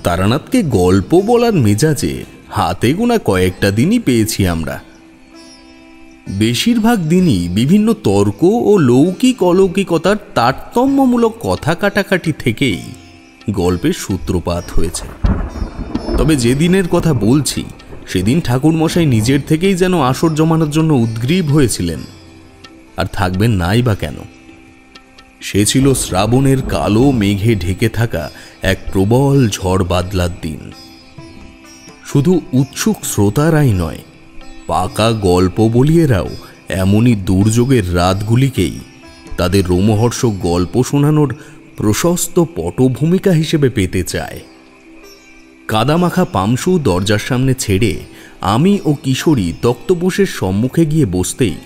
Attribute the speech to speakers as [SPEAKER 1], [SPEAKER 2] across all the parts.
[SPEAKER 1] তারানাথকে গল্প বলার মেজাজে হাতে গোনা কয়েকটা দিনই পেয়েছি আমরা। বেশিরভাগ দিনই বিভিন্ন তর্ক ও লৌকিক অলৌকিকতার তারতম্যমূলক কথা কাটাকাটি থেকেই গল্পের সূত্রপাত হয়েছে। তবে যে দিনের কথা বলছি সেদিন ঠাকুরমশাই নিজের থেকেই যেন আসর জমানোর জন্য উদ্গ্রীব হয়েছিলেন, আর থাকবেন নাই বা কেন। সে ছিল শ্রাবণের কালো মেঘে ঢেকে থাকা এক প্রবল ঝড় বাদলার দিন। শুধু উৎসুক শ্রোতারাই নয়, পাকা গল্প বলিয়েরাও এমনই দুর্যোগের রাতগুলিকেই তাদের রোমহর্ষক গল্প শোনানোর প্রশস্ত পটভূমিকা হিসেবে পেতে চায়। কাদামাখা পামসু দরজার সামনে ছেড়ে আমি ও কিশোরী তক্তপোষের সম্মুখে গিয়ে বসতেই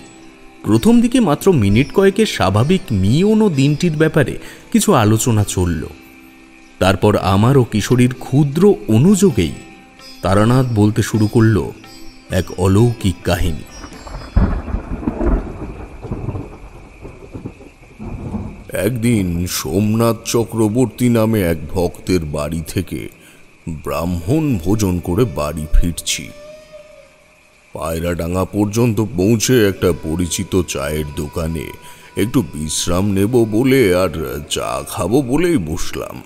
[SPEAKER 1] প্রথম দিকে মাত্র মিনিট কয়েকের স্বাভাবিক মিয়ন ও দিনটির ব্যাপারে কিছু আলোচনা চলল। তারপর আমার ও কিশোরীর ক্ষুদ্র অনুযোগেই তারানাথ বলতে শুরু করল এক অলৌকিক কাহিনী।
[SPEAKER 2] একদিন সোমনাথ চক্রবর্তী নামে এক ভক্তের বাড়ি থেকে ব্রাহ্মণ ভোজন করে বাড়ি ফিরছি। পায়রাডাঙ্গা পর্যন্ত পৌঁছে একটা পরিচিত চায়ের দোকানে একটু বিশ্রাম নেব বলে আর চা খাবো বলেই বসলাম।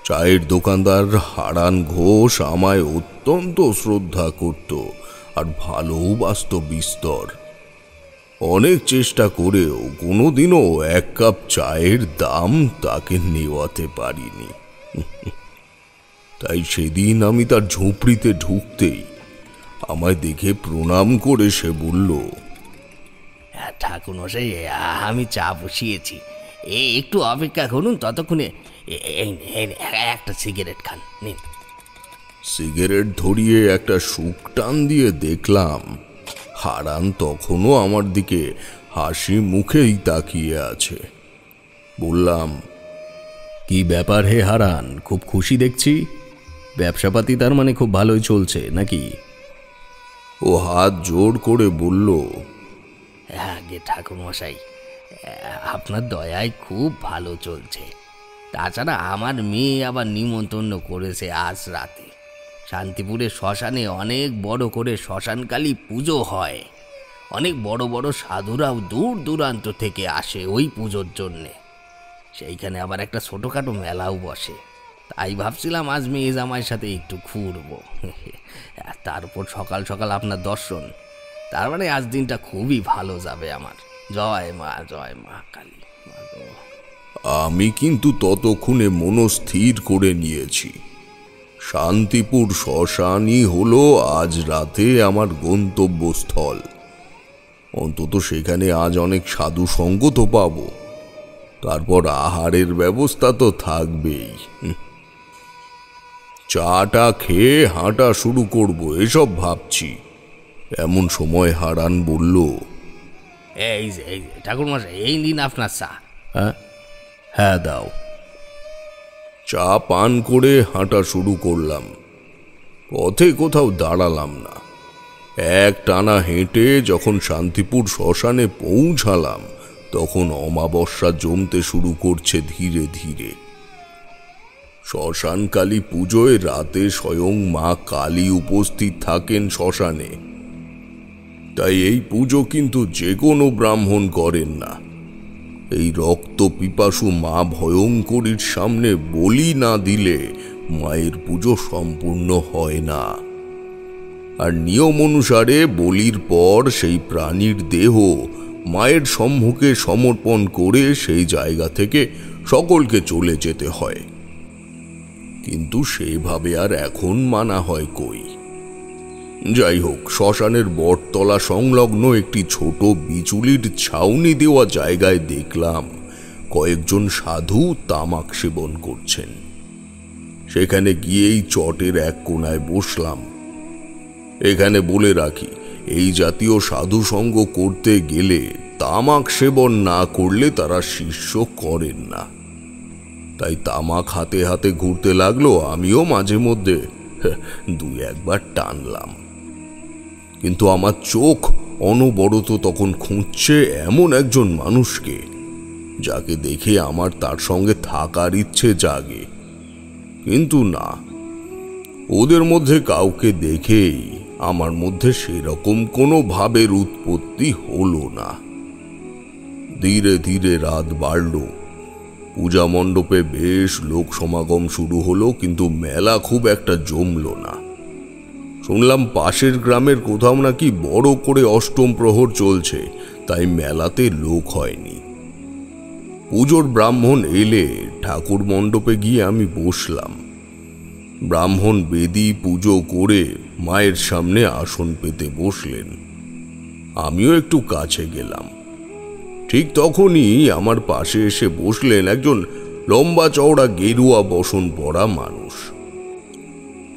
[SPEAKER 2] চায়ের দোকানদার হারান ঘোষ আমায় অত্যন্ত শ্রদ্ধা করত আর ভালোবাসত বিস্তর। অনেক চেষ্টা করেও কোনোদিনও এক কাপ চায়ের দাম তাকে নেওয়াতে পারিনি। তাই সেদিন আমি তার ঝুপড়িতে ঢুকতেই আমায় দেখে প্রণাম করে সে বলল,
[SPEAKER 3] ঠাকুরমশাই, আমি চা বসিয়েছি, একটু অপেক্ষা করুন, ততক্ষণে একটা সিগারেট খান। নিন।
[SPEAKER 2] সিগারেট ধরিয়ে একটা শুক টান দিয়ে দেখলাম হারান তখনও আমার দিকে হাসি মুখেই তাকিয়ে আছে। বললাম,
[SPEAKER 1] কি ব্যাপার হে হারান, খুব খুশি দেখছি। ব্যবসাপাতি তার মানে খুব ভালোই চলছে নাকি?
[SPEAKER 2] ও হাত জোড় করে বলল,
[SPEAKER 3] আগে ঠাকুরমশাই, আপনার দয়ায় খুব ভালো চলছে। তাছাড়া আমার মেয়ে আবার নিমন্ত্রণ করেছে আজ রাতে। শান্তিপুরের শ্মশানে অনেক বড় করে শ্মশানকালী পুজো হয়। অনেক বড় বড় সাধুরাও দূর দূরান্ত থেকে আসে ওই পুজোর জন্যে। সেইখানে আবার একটা ছোটোখাটো মেলাও বসে। তাই ভাবছিলাম আজ মেয়ে জামাইয়ের সাথে একটু ঘুরবো। তারপর সকাল সকাল আপনার দর্শন, তার মানে আজ দিনটা খুবই ভালো যাবে আমার। জয় মা, জয় মা কালী।
[SPEAKER 2] আমি কিন্তু ততক্ষণে মনস্থির করে নিয়েছি, শান্তিপুর শ্মশানই হলো আজ রাতে আমার গন্তব্যস্থল। অন্তত সেখানে আজ অনেক সাধু সঙ্গ তো পাবো, তারপর আহারের ব্যবস্থা তো থাকবেই। চাটা খেয়ে হাঁটা শুরু করব এসব ভাবছি। এমন সময় হারান বলল,
[SPEAKER 3] এই যে ঠাকুরমশাই, এই নিন আপনার চা।
[SPEAKER 1] হ্যাঁ দাও।
[SPEAKER 2] চা পান করে হাঁটা শুরু করলাম। পথে কোথাও দাঁড়ালাম না। এক টানা হেঁটে যখন শান্তিপুর শ্মশানে পৌঁছালাম তখন অমাবস্যা জমতে শুরু করছে ধীরে ধীরে। শ্মশানকালী পুজোয় রাতে স্বয়ং মা কালী উপস্থিত থাকেন শ্মশানে। তাই এই পুজো কিন্তু যে কোনো ব্রাহ্মণ করেন না। এই রক্ত পিপাসু মা ভয়ঙ্করীর সামনে বলি না দিলে মায়ের পুজো সম্পূর্ণ হয় না। আর নিয়ম অনুসারে বলির পর সেই প্রাণীর দেহ মায়ের সম্মুখে সমর্পণ করে সেই জায়গা থেকে সকলকে চলে যেতে হয়। কিন্তু সেইভাবে আর এখন মানা হয় কই। যাই হোক, শ্মশানের বটতলা সংলগ্ন একটি ছোট বিচুলির ছাউনি দেওয়া জায়গায় দেখলাম কয়েকজন সাধু তামাক সেবন করছেন। সেখানে গিয়েই চটের এক কোনায় বসলাম। এখানে বলে রাখি, এই জাতীয় সাধু সঙ্গ করতে গেলে তামাক সেবন না করলে তারা শিষ্য করেন না। তাই তামাক হাতে হাতে ঘুরতে লাগলো। আমিও মাঝে মধ্যে দু একবার টানলাম, কিন্তু আমার চোখ অনবরত তখন খুঁজছে এমন একজন মানুষকে যাকে দেখে আমার তার সঙ্গে থাকার ইচ্ছে জাগে। কিন্তু না, ওদের মধ্যে কাউকে দেখেই আমার মধ্যে সেরকম কোনো ভাবের উৎপত্তি হলো না। ধীরে ধীরে রাত বাড়ল, পূজা মণ্ডপে বেশ লোক সমাগম শুরু হলো, কিন্তু মেলা খুব একটা জমল না। শুনলাম পাশের গ্রামের কোথাও নাকি বড় করে অষ্টম প্রহর চলছে, তাই মেলাতে লোক হয়নি। পুজোর ব্রাহ্মণ এলে ঠাকুর মণ্ডপে গিয়ে আমি বসলাম। ব্রাহ্মণ বেদি পুজো করে মায়ের সামনে আসন পেতে বসলেন। আমিও একটু কাছে গেলাম। ঠিক তখনই আমার পাশে এসে বসলেন একজন লম্বা চওড়া গেরুয়া বসন পরা মানুষ।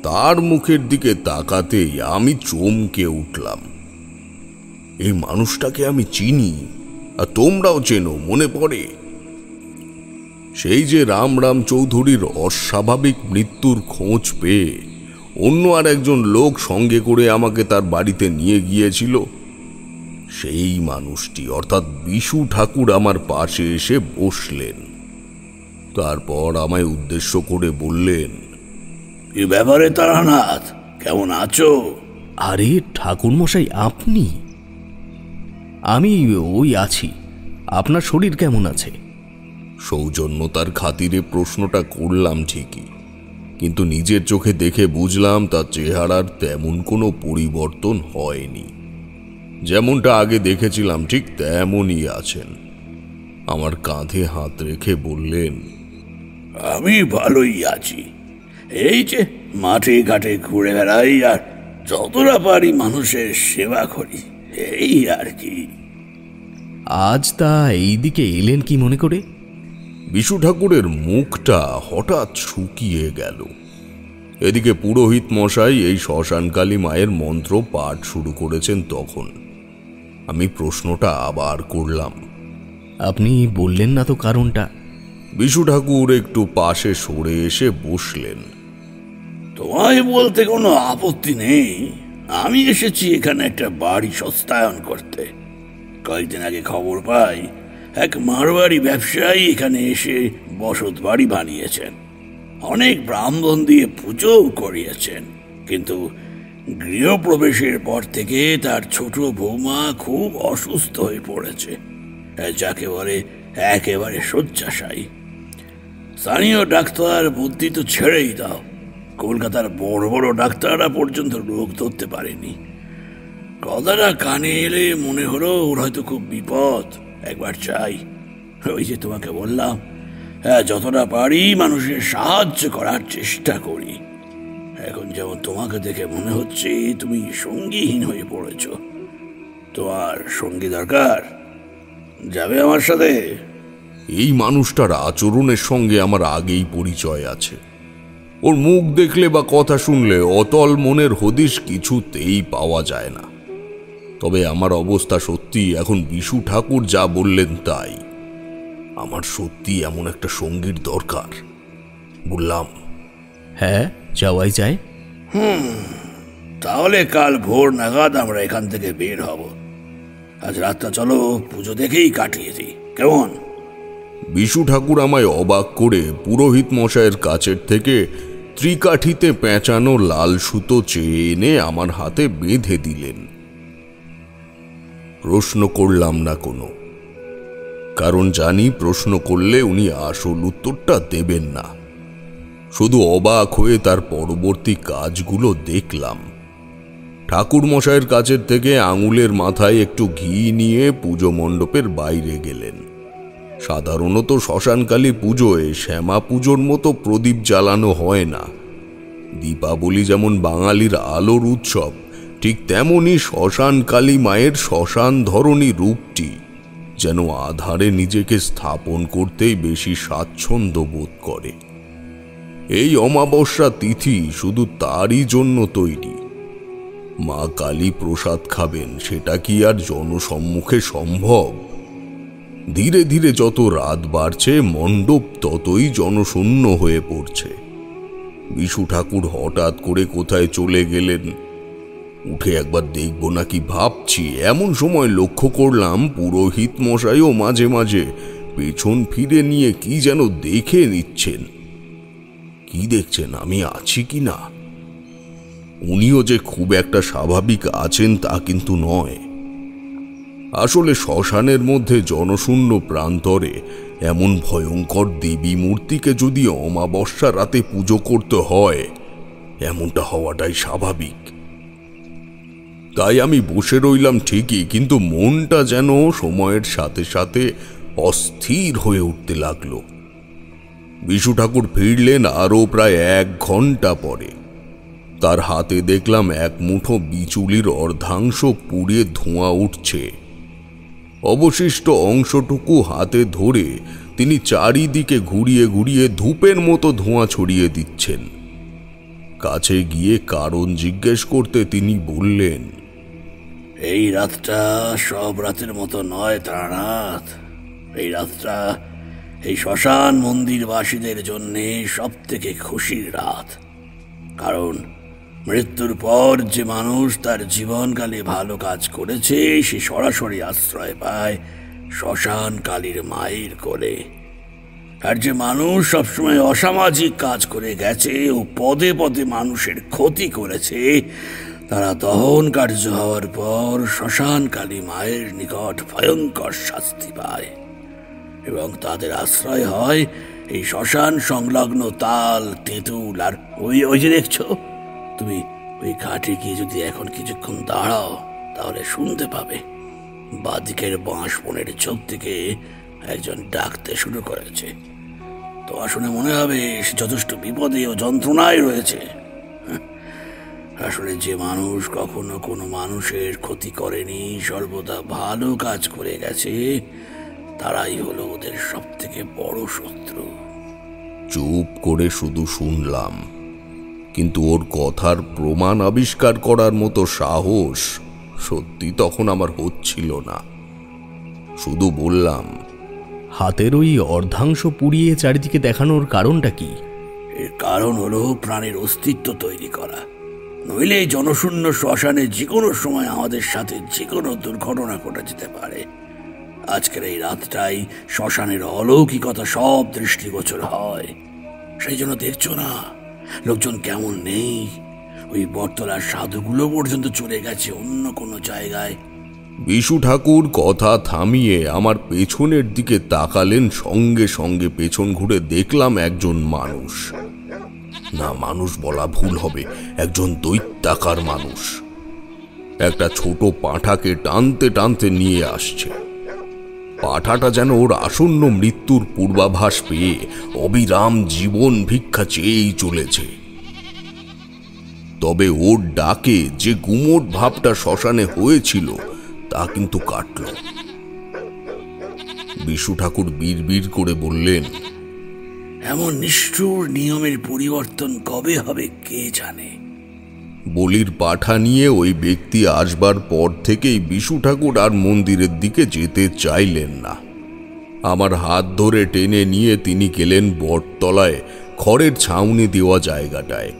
[SPEAKER 2] তার মুখের দিকে তাকাতেই আমি চমকে উঠলাম। এই মানুষটাকে আমি চিনি, আর তোমরাও চেনো, মনে পড়ে। সেই যে রাম চৌধুরীর অস্বাভাবিক মৃত্যুর খোঁজ পেয়ে অন্য আর একজন লোক সঙ্গে করে আমাকে তার বাড়িতে নিয়ে গিয়েছিল, সেই মানুষটি অর্থাৎ বিশু ঠাকুর আমার পাশে এসে বসলেন। তারপর আমায় উদ্দেশ্য করে বললেন,
[SPEAKER 4] এ ব্যাপারে তারানাথ, কেমন আছো?
[SPEAKER 1] আরে ঠাকুরমশাই, আপনি? আমি ওই আছি। আপনার শরীর কেমন আছে?
[SPEAKER 2] সৌজন্যতার খাতিরে প্রশ্নটা করলাম ঠিকই, কিন্তু নিজের চোখে দেখে বুঝলাম তার চেহারার তেমন কোনো পরিবর্তন হয়নি। যেমনটা আগে দেখেছিলাম ঠিক তেমনই আছেন। আমার কাঁধে হাত রেখে বললেন,
[SPEAKER 4] আমি ভালোই আছি। এই যে মাঠে ঘাটে ঘুরে বেড়াই আর যতটা পারি মানুষের সেবা করি, এই আর কি।
[SPEAKER 1] আজ তা এইদিকে এলেন কি মনে করে?
[SPEAKER 2] বিশু ঠাকুরের মুখটা হঠাৎ শুকিয়ে গেল। এদিকে পুরোহিত মশাই এই শ্মশানকালী মায়ের মন্ত্র পাঠ শুরু করেছেন। তখন আমি প্রশ্নটা আবার করলাম,
[SPEAKER 1] আপনি বললেন না তো কারণটা?
[SPEAKER 2] বিশু ঠাকুর একটু পাশে সরে এসে বসলেন।
[SPEAKER 4] তোমায় বলতে কোনো আপত্তি নেই। আমি এসেছি এখানে একটা বাড়ি সস্তায়ন করতে। কয়েকদিন আগে খবর পাই এক মারোয়ারি ব্যবসায়ী এখানে এসে বসত বাড়ি বানিয়েছেন। অনেক ব্রাহ্মণ দিয়ে পুজোও করিয়েছেন, কিন্তু গৃহপ্রবেশের পর থেকে তার ছোট বৌমা খুব অসুস্থ হয়ে পড়েছে, যাকে বলে একেবারে শয্যাশায়ী। স্থানীয় ডাক্তার বুদ্ধি তো ছেড়েই দাও, কলকাতার বড় বড় ডাক্তাররা পর্যন্ত রোগ ধরতে পারেনি। কথাটা কানে এলে মনে হলো ওর হয়তো খুব বিপদ। একবার চাই, ওই যে তোমাকে বললাম, যতটা পারি মানুষের সাহায্য করার চেষ্টা করি। এখন যেমন তোমাকে দেখে মনে হচ্ছে তুমি সঙ্গীহীন হয়ে পড়েছ। তোমার সঙ্গী দরকার, যাবে আমার সাথে?
[SPEAKER 2] এই মানুষটার আচরণের সঙ্গে আমার আগেই পরিচয় আছে। ওর মুখ দেখলে বা কথা শুনলে অতল মনের হদিশ কিছুতেই পাওয়া যায় না। তবে আমার অবস্থা সত্যি এখন বিশু ঠাকুর যা বললেন তাই। আমার সত্যি এমন একটা সঙ্গীর দরকার। বললাম,
[SPEAKER 1] হ্যাঁ, যাওয়াই যায়।
[SPEAKER 4] তাহলে কাল ভোর নাগাদ আমরা এখান থেকে বের হব। আজ রাতটা চলো পুজো দেখেই কাটিয়ে দিই, কেমন?
[SPEAKER 2] বিশু ঠাকুর আমায় অবাক করে পুরোহিত মশাইয়ের কাছের থেকে ত্রিকাঠিতে পেঁচানো লাল সুতো চেয়ে এনে আমার হাতে বেঁধে দিলেন। প্রশ্ন করলাম না কোনো, কারণ জানি প্রশ্ন করলে উনি আসল উত্তরটা দেবেন না। শুধু অবাক হয়ে তার পরবর্তী কাজগুলো দেখলাম। ঠাকুর মশাইয়ের কাছের থেকে আঙুলের মাথায় একটু ঘি নিয়ে পুজো মণ্ডপের বাইরে গেলেন। সাধারণত শ্মশানকালী পুজোয় শ্যামা পুজোর মতো প্রদীপ জ্বালানো হয় না। দীপাবলি যেমন বাঙালির আলোর উৎসব, ঠিক তেমনি শ্মশানকালী মায়ের শ্মশান ধরনী রূপটি যেন আধারে নিজেকে স্থাপন করতেই বেশি স্বাচ্ছন্দ্য বোধ করে। এই অমাবস্যা তিথি শুধু তারই জন্য তৈরি। মা কালী প্রসাদ খাবেন, সেটা কি আর জনসম্মুখে সম্ভব? ধীরে ধীরে যত রাত বাড়ছে মণ্ডপ ততই জনশূন্য হয়ে পড়ছে। বিশু ঠাকুর হঠাৎ করে কোথায় চলে গেলেন, উঠে একবার দেখব নাকি ভাবছি, এমন সময় লক্ষ্য করলাম পুরোহিত মশাইও মাঝে মাঝে পেছন ফিরে নিয়ে কি যেন দেখে নিচ্ছেন। কি দেখছেন, আমি আছি কি না? উনিও যে খুব একটা স্বাভাবিক আছেন তা কিন্তু নয়। আসলে শ্মশানের মধ্যে জনশূন্য প্রান্তরে এমন ভয়ঙ্কর দেবী মূর্তিকে যদি অমাবস্যা রাতে পুজো করতে হয়, এমনটা হওয়াটাই স্বাভাবিক। তাই আমি বসে রইলাম ঠিকই, কিন্তু মনটা যেন সময়ের সাথে সাথে অস্থির হয়ে উঠতে লাগলো। বিশু ঠাকুর ফিরলেন আরও প্রায় 1 ঘন্টা পরে। তার হাতে দেখলাম এক মুঠো বিচুলির অর্ধাংশ পুড়িয়ে ধোঁয়া উঠছে। অবশিষ্ট অংশটুকু হাতে ধরে তিনি চারিদিকে ঘুরিয়ে ঘুরিয়ে ধূপের মতো ধোঁয়া ছড়িয়ে দিচ্ছেন। কাছে গিয়ে কারণ জিজ্ঞেস করতে তিনি বললেন,
[SPEAKER 4] এই রাতটা সব রাতের মতো নয় তারানাথ। এই রাতটা এই শ্মশান মন্দিরবাসীদের জন্যে সব থেকে খুশির রাত। কারণ মৃত্যুর পর যে মানুষ তার জীবনকালে ভালো কাজ করেছে সে সরাসরি আশ্রয় পায় শ্মশান কালীর মায়ের কোলে। আর যে মানুষ সবসময় অসামাজিক কাজ করে গেছে ও পদে পদে মানুষের ক্ষতি করেছে, তারা দহন কার্য হওয়ার পর শ্মশান কালী মায়ের নিকট ভয়ঙ্কর শাস্তি পায় এবং তাদের আশ্রয় হয় এই শ্মশান সংলগ্ন তাল, তেঁতুল আর ওই যে দেখছো, তুমি ওই ঘাটে গিয়ে যদি এখন কিছুক্ষণ দাঁড়াও তাহলে শুনতে পাবে বাদিকের বাঁশ বনের ঝোপ থেকে একজন ডাকতে শুরু করেছে। তোমার শুনে মনে হবে সে যথেষ্ট বিপদে ও যন্ত্রণায় রয়েছে। আসলে যে মানুষ কখনো কোনো মানুষের ক্ষতি করেনি, সর্বদা ভালো কাজ করে গেছে, তারাই হলো ওদের সব থেকে বড় শত্রু।
[SPEAKER 2] চুপ করে শুধু শুনলাম, কিন্তু ওর কথার প্রমাণ আবিষ্কার করার মতো সাহস সত্যি তখন আমার হচ্ছিল না। শুধু বললাম,
[SPEAKER 1] হাতের ওই অর্ধাংশ পুড়িয়ে চারিদিকে দেখানোর কারণটা কি?
[SPEAKER 4] এর কারণ হলো প্রাণের অস্তিত্ব তৈরি করা। নইলে এই জনশূন্য শ্মশানে যে কোনো সময় আমাদের সাথে যে কোনো দুর্ঘটনা ঘটে যেতে পারে। আজকের এই রাতটাই শ্মশানের অলৌকিকতা সব দৃষ্টিগোচর হয়। সেই জন্য দেখছো না লোকজন কেমন নেই। ওই বটতলার সাধুগুলো পর্যন্ত চলে গেছে অন্য কোনো জায়গায়।
[SPEAKER 2] বিশু ঠাকুর কথা থামিয়ে আমার পেছনের দিকে তাকালেন। সঙ্গে সঙ্গে পেছন ঘুরে দেখলাম একজন মানুষ, না মানুষ বলা ভুল হবে, একজন দৈত্যাকার মানুষ একটা ছোট পাঁঠাকে টানতে টানতে নিয়ে আসছে। পাঁঠাটা যেন ওর আসন্ন মৃত্যুর পূর্বাভাস পেয়ে অবিরাম জীবন ভিক্ষা চেয়েই চলেছে। তবে ওর ডাকে যে গুমোট ভাবটা শ্মশানে হয়েছিল তা কিন্তু কাটল। বিশু ঠাকুর বিড়বিড় করে বললেন,
[SPEAKER 4] এমন নিষ্ঠুর নিয়মের পরিবর্তন কবে হবে কে জানে।
[SPEAKER 2] বলির পাঠা নিয়ে ওই ব্যক্তি আসবার পর থেকেই বিশু ঠাকুর আর মন্দিরের দিকে যেতে চাইলেন না। আমার হাত ধরে টেনে নিয়ে তিনি গেলেন বটতলায় খড়ের ছাউনি দেওয়া জায়গাটায়।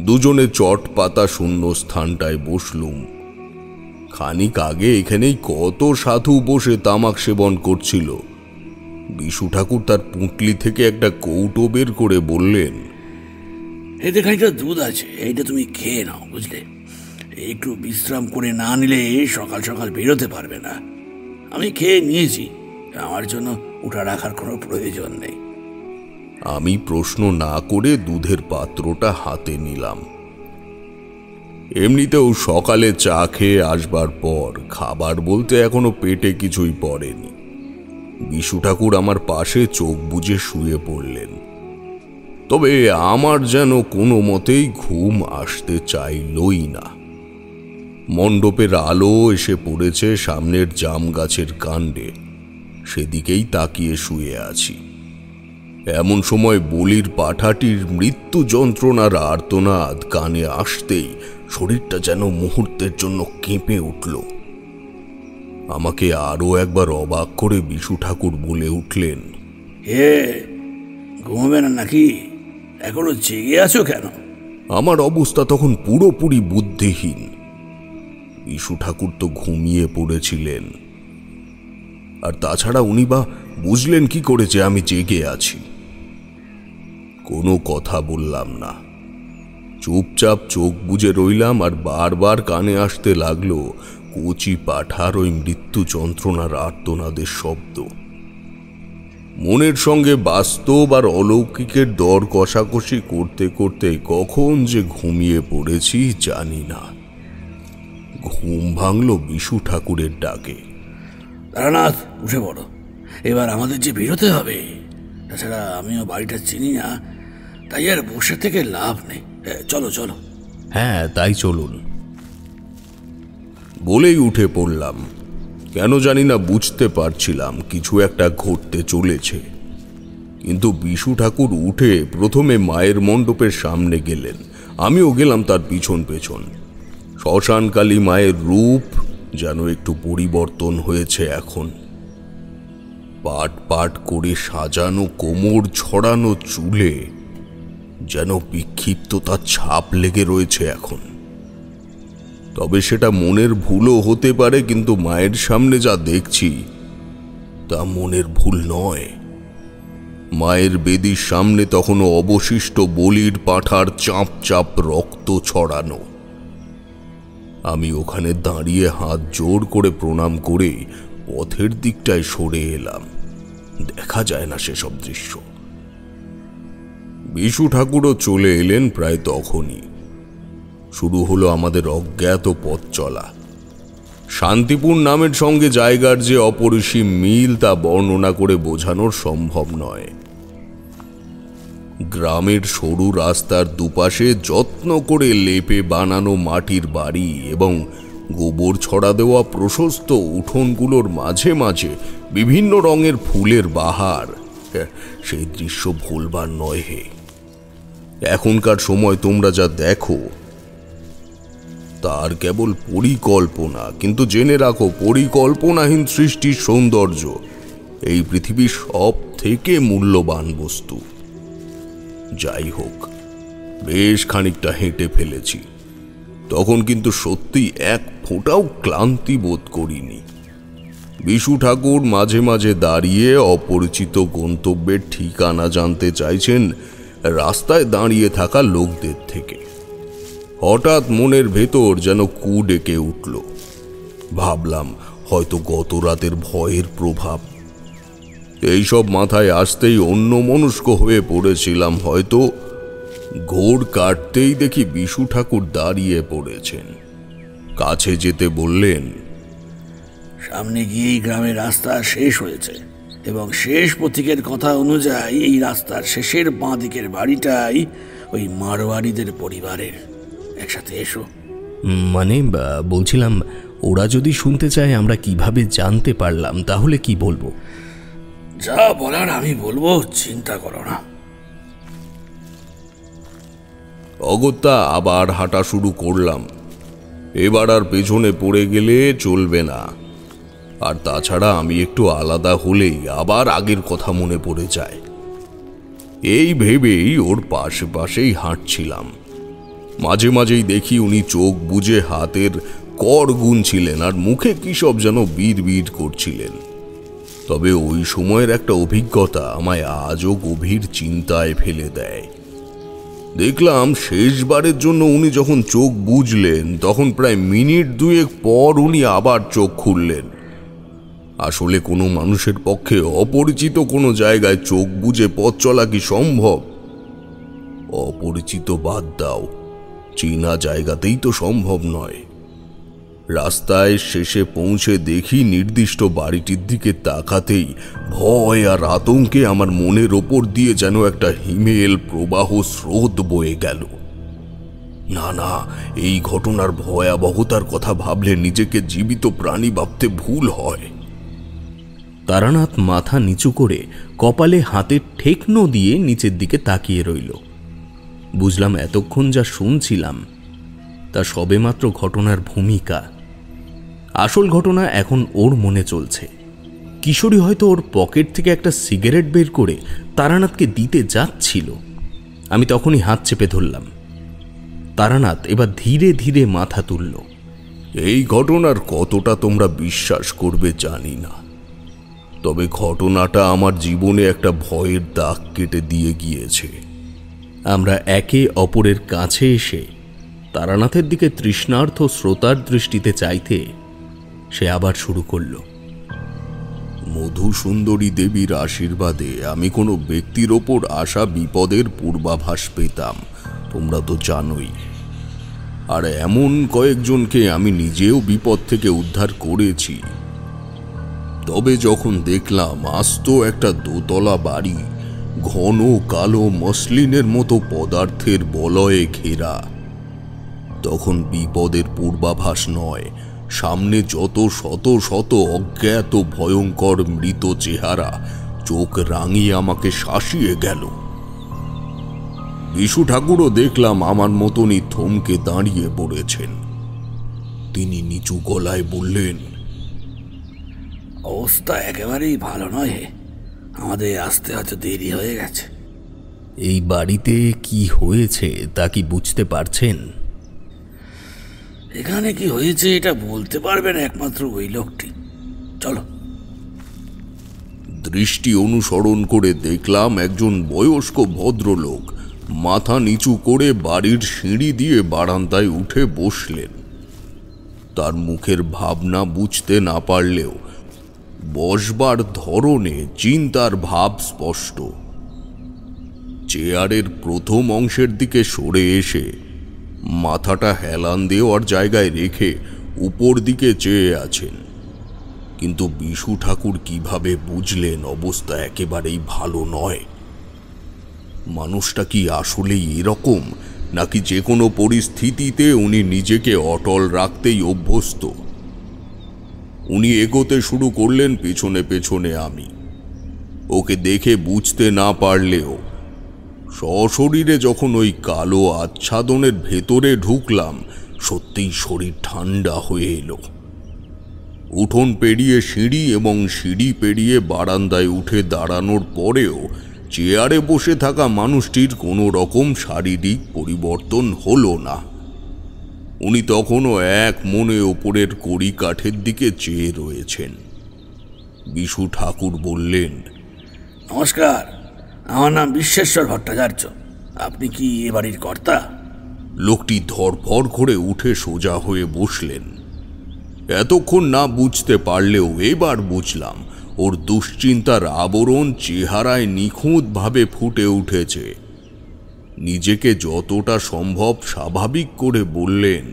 [SPEAKER 2] দুজনে চট পাতা শূন্য স্থানটায় বসলুম। খানিক আগে এখানেই কত সাধু বসে তামাক সেবন করছিল। বিশু ঠাকুর তার পুঁটলি থেকে একটা কৌটো বের করে বললেন,
[SPEAKER 4] এতে খানিকটা দুধ আছে, এইটা তুমি খেয়ে নাও, বুঝলে। একটু বিশ্রাম করে না নিলে সকাল সকাল বেরোতে পারবে না। আমি খেয়ে নিয়েছি, আমার জন্য ওটা রাখার কোনো প্রয়োজন নেই।
[SPEAKER 2] আমি প্রশ্ন না করে দুধের পাত্রটা হাতে নিলাম। এমনিতেও সকালে চা খেয়ে আসবার পর খাবার বলতে এখনো পেটে কিছুই পড়েনি। বিশু ঠাকুর আমার পাশে চোখ বুজে শুয়ে পড়লেন। তবে আমার যেন কোনো মতেই ঘুম আসতে চাইলই না। মণ্ডপের আলো এসে পড়েছে সামনের জাম গাছের কাণ্ডে, সেদিকেই তাকিয়ে শুয়ে আছি। এমন সময় বলির পাঠাটির মৃত্যু যন্ত্রণার আর্তনাদ কানে আসতেই শরীরটা যেন মুহূর্তের জন্য কেঁপে উঠল। আমাকে আরো একবার অবাক করে বিশু ঠাকুর বলে উঠলেন,
[SPEAKER 4] হে, ঘুমাবে না নাকি? এখনো জেগে আছো কেন?
[SPEAKER 2] আমার অবস্থা তখন পুরোপুরি বুদ্ধিহীন। বিশু ঠাকুর তো ঘুমিয়ে পড়েছিলেন, আর তাছাড়া উনি বা বুঝলেন কি করে যে আমি জেগে আছি? কোনো কথা বললাম না, চুপচাপ চোখ বুজে রইলাম। আর বারবার কানে আসতে লাগলো কচি পাঠার ওই মৃত্যু যন্ত্রণার আর্তনাদের শব্দ। মনের সঙ্গে বাস্তব আর অলৌকিকের দর কষাকষি করতে করতে কখন যে ঘুমিয়ে পড়েছি জানি না। ঘুম ভাঙল বিশু ঠাকুরের ডাকে।
[SPEAKER 4] তারানাথ, উঠে পড়ো, এবার আমাদের যে বেরোতে হবে। তাছাড়া আমিও বাড়িটা চিনি না, তাই আর বসে থেকে লাভ নেই। চলো চলো।
[SPEAKER 1] হ্যাঁ, তাই চলুন।
[SPEAKER 2] বলেই উঠে পড়লাম। কেন জানি না বুঝতে পারছিলাম কিছু একটা ঘটতে চলেছে। কিন্তু বিশু ঠাকুর উঠে প্রথমে মায়ের মণ্ডপের সামনে গেলেন, আমিও গেলাম তার পিছন পেছন। শ্মশানকালী মায়ের রূপ যেন একটু পরিবর্তন হয়েছে এখন। পাট পাট করে সাজানো কোমর ছড়ানো চুলে যেন বিক্ষিপ্ততার ছাপ লেগে রয়েছে এখন। তবে সেটা মনের ভুলও হতে পারে, কিন্তু মায়ের সামনে যা দেখছি তা মনের ভুল নয়। মায়ের বেদির সামনে তখনও অবশিষ্ট বলির পাঁঠার চাপ চাপ রক্ত ছড়ানো। আমি ওখানে দাঁড়িয়ে হাত জোর করে প্রণাম করে পথের দিকটায় সরে এলাম। দেখা যায় না সেসব দৃশ্য। বিশু ঠাকুরও চলে এলেন প্রায় তখনই। শুরু হলো আমাদের অজ্ঞাত পথ চলা। শান্তিপুর নামের সঙ্গে জায়গার যে অপরিসীম মিল তা বর্ণনা করে বোঝানোর সম্ভব নয়। গ্রামের সরু রাস্তার দুপাশে যত্ন করে লেপে বানানো মাটির বাড়ি এবং গোবর ছড়া দেওয়া প্রশস্ত উঠোনগুলোর মাঝে মাঝে বিভিন্ন রঙের ফুলের বাহার, সেই দৃশ্য ভুলবার নয় হে। এখনকার সময় তোমরা যা দেখো তার কেবল পরিকল্পনা, কিন্তু জেনে রাখো পরিকল্পনাহীন সৃষ্টির সৌন্দর্য এই পৃথিবীর সব থেকে মূল্যবান বস্তু। যাই হোক, বেশ খানিকটা হেঁটে ফেলেছি, তখন কিন্তু সত্যি এক ফোঁটাও ক্লান্তি বোধ করিনি। বিশু ঠাকুর মাঝে মাঝে দাঁড়িয়ে অপরিচিত গন্তব্যের ঠিকানা জানতে চাইছেন রাস্তায় দাঁড়িয়ে থাকা লোকদের থেকে। হঠাৎ মনের ভেতর যেন কু ডেকে উঠল। ভাবলাম হয়তো গত রাতের ভয়ের প্রভাব। এইসব মাথায় আসতেই অন্যমনস্ক হয়ে পড়েছিলাম হয়তো। ঘোর কাটতেই দেখি বিশু ঠাকুর দাঁড়িয়ে পড়েছেন। কাছে যেতে বললেন,
[SPEAKER 4] সামনে গিয়েই গ্রামের রাস্তা শেষ হয়েছে এবং শেষ পথিকের কথা অনুযায়ী এই রাস্তার শেষের বাঁ দিকের বাড়িটাই ওই মারোয়ারিদের পরিবারের। একসাথে এসো।
[SPEAKER 1] মানে বলছিলাম, ওরা যদি শুনতে চায় আমরা কিভাবে জানতে পারলাম, তাহলে কি বলবো?
[SPEAKER 4] যা বলার আমি বলবো, চিন্তা করো না।
[SPEAKER 2] অগত্যা আবার হাঁটা শুরু করলাম। এবার আর পেছনে পড়ে গেলে চলবে না। আর তাছাড়া আমি একটু আলাদা হলেই আবার আগের কথা মনে পড়ে যায়। এই ভেবেই ওর পাশে পাশেই হাঁটছিলাম। মাঝে মাঝেই দেখি উনি চোখ বুজে হাতের কর গুনছিলেন আর মুখে কি সব যেন বিড় বিড় করছিলেন। তবে ওই সময়ের একটা অভিজ্ঞতা আমায় আজও গভীর চিন্তায় ফেলে দেয়। দেখলাম শেষবারের জন্য উনি যখন চোখ বুজলেন তখন প্রায় মিনিট দুয়েক পর উনি আবার চোখ খুললেন। আসলে কোনো মানুষের পক্ষে অপরিচিত কোনো জায়গায় চোখ বুজে পথ চলা কি সম্ভব? অপরিচিত বাদ দাও, চেনা জায়গাতেই তো সম্ভব নয়। রাস্তায় শেষে পৌঁছে দেখি নির্দিষ্ট বাড়িটির দিকে তাকাতেই ভয় আর আতঙ্কে আমার মনের ওপর দিয়ে যেন একটা হিমেল প্রবাহ স্রোত বয়ে গেল। না না, এই ঘটনার ভয়াবহতার কথা ভাবলে নিজেকে জীবিত প্রাণী ভাবতে ভুল হয়।
[SPEAKER 1] তারানাথ মাথা নিচু করে কপালে হাতের ঠেকনো দিয়ে নিচের দিকে তাকিয়ে রইল। বুঝলাম এতক্ষণ যা শুনছিলাম তা সবেমাত্র ঘটনার ভূমিকা। আসল ঘটনা এখন ওর মনে চলছে। কিশোরী হয়তো ওর পকেট থেকে একটা সিগারেট বের করে তারানাথকে দিতে যাচ্ছিল। আমি তখনই হাত চেপে ধরলাম। তারানাথ এবার ধীরে ধীরে মাথা তুলল।
[SPEAKER 2] এই ঘটনার কতটা তোমরা বিশ্বাস করবে জানি না, তবে ঘটনাটা আমার জীবনে একটা ভয়ের দাগ কেটে দিয়ে গিয়েছে।
[SPEAKER 1] আমরা একে অপরের কাছে এসে তারানাথের দিকে তৃষ্ণার্থ শ্রোতার দৃষ্টিতে চাইতে সে আবার শুরু করল।
[SPEAKER 2] মধুসুন্দরী দেবীর আশীর্বাদে আমি কোনো ব্যক্তির ওপর আসা বিপদের পূর্বাভাস পেতাম, তোমরা তো জানোই। আর এমন কয়েকজনকে আমি নিজেও বিপদ থেকে উদ্ধার করেছি। তবে যখন দেখলাম আস্ত একটা দোতলা বাড়ি ঘন কালো মসলিনের মতো পদার্থের বলয়ে ঘেরা, তখন বিপদের পূর্বাভাস নয়, সামনে যত শত শত অজ্ঞাত ভয়ঙ্কর মৃত চেহারা চোখ রাঙিয়ে আমাকে শাসিয়ে গেল। বিশু ঠাকুরও দেখলাম আমার মতনই থমকে দাঁড়িয়ে পড়েছেন। তিনি নিচু গলায় বললেন,
[SPEAKER 4] অবস্থা একেবারেই ভালো নয়, আমাদের আসতে হয়তো দেরি হয়ে গেছে।
[SPEAKER 1] এই বাড়িতে কি হয়েছে তা কি বুঝতে পারছেন?
[SPEAKER 4] এখানে কি হয়েছে এটা বলতে পারবেন একমাত্র ওই লোকটি। চলো।
[SPEAKER 2] দৃষ্টি অনুসরণ করে দেখলাম একজন বয়স্ক ভদ্রলোক মাথা নিচু করে বাড়ির সিঁড়ি দিয়ে বারান্দায় উঠে বসলেন। তার মুখের ভাবনা বুঝতে না পারলেও বসবার ধরনে চিন্তার ভাব স্পষ্ট। চেয়ারের প্রথম অংশের দিকে সরে এসে মাথাটা হেলান দেওয়ার জায়গায় রেখে উপর দিকে চেয়ে আছেন। কিন্তু বিশু ঠাকুর কিভাবে বুঝলেন অবস্থা একেবারেই ভালো নয়? মানুষটা কি আসলেই এরকম, নাকি যে কোনো পরিস্থিতিতে উনি নিজেকে অটল রাখতেই অভ্যস্ত? উনি এগোতে শুরু করলেন পেছনে পেছনে। আমি ওকে দেখে বুঝতে না পারলেও সশরীরে যখন ওই কালো আচ্ছাদনের ভেতরে ঢুকলাম, সত্যিই শরীর ঠান্ডা হয়ে এলো। উঠোন পেরিয়ে সিঁড়ি এবং সিঁড়ি পেরিয়ে বারান্দায় উঠে দাঁড়ানোর পরেও চেয়ারে বসে থাকা মানুষটির কোনো রকম শারীরিক পরিবর্তন হলো না। উনি তখনও এক মনে ওপরের কড়ি কাঠের দিকে চেয়ে রয়েছেন। বিশু ঠাকুর বললেন,
[SPEAKER 4] নমস্কার, আমার নাম বিশ্বেশ্বর ভট্টাচার্য। আপনি কি এ বাড়ির কর্তা?
[SPEAKER 2] লোকটি ধরফর করে উঠে সোজা হয়ে বসলেন। এতক্ষণ না বুঝতে পারলেও এবার বুঝলাম, ওর দুশ্চিন্তার আবরণ চেহারায় নিখুঁতভাবে ফুটে উঠেছে। নিজেকে যতটা সম্ভব স্বাভাবিক করে বললেন,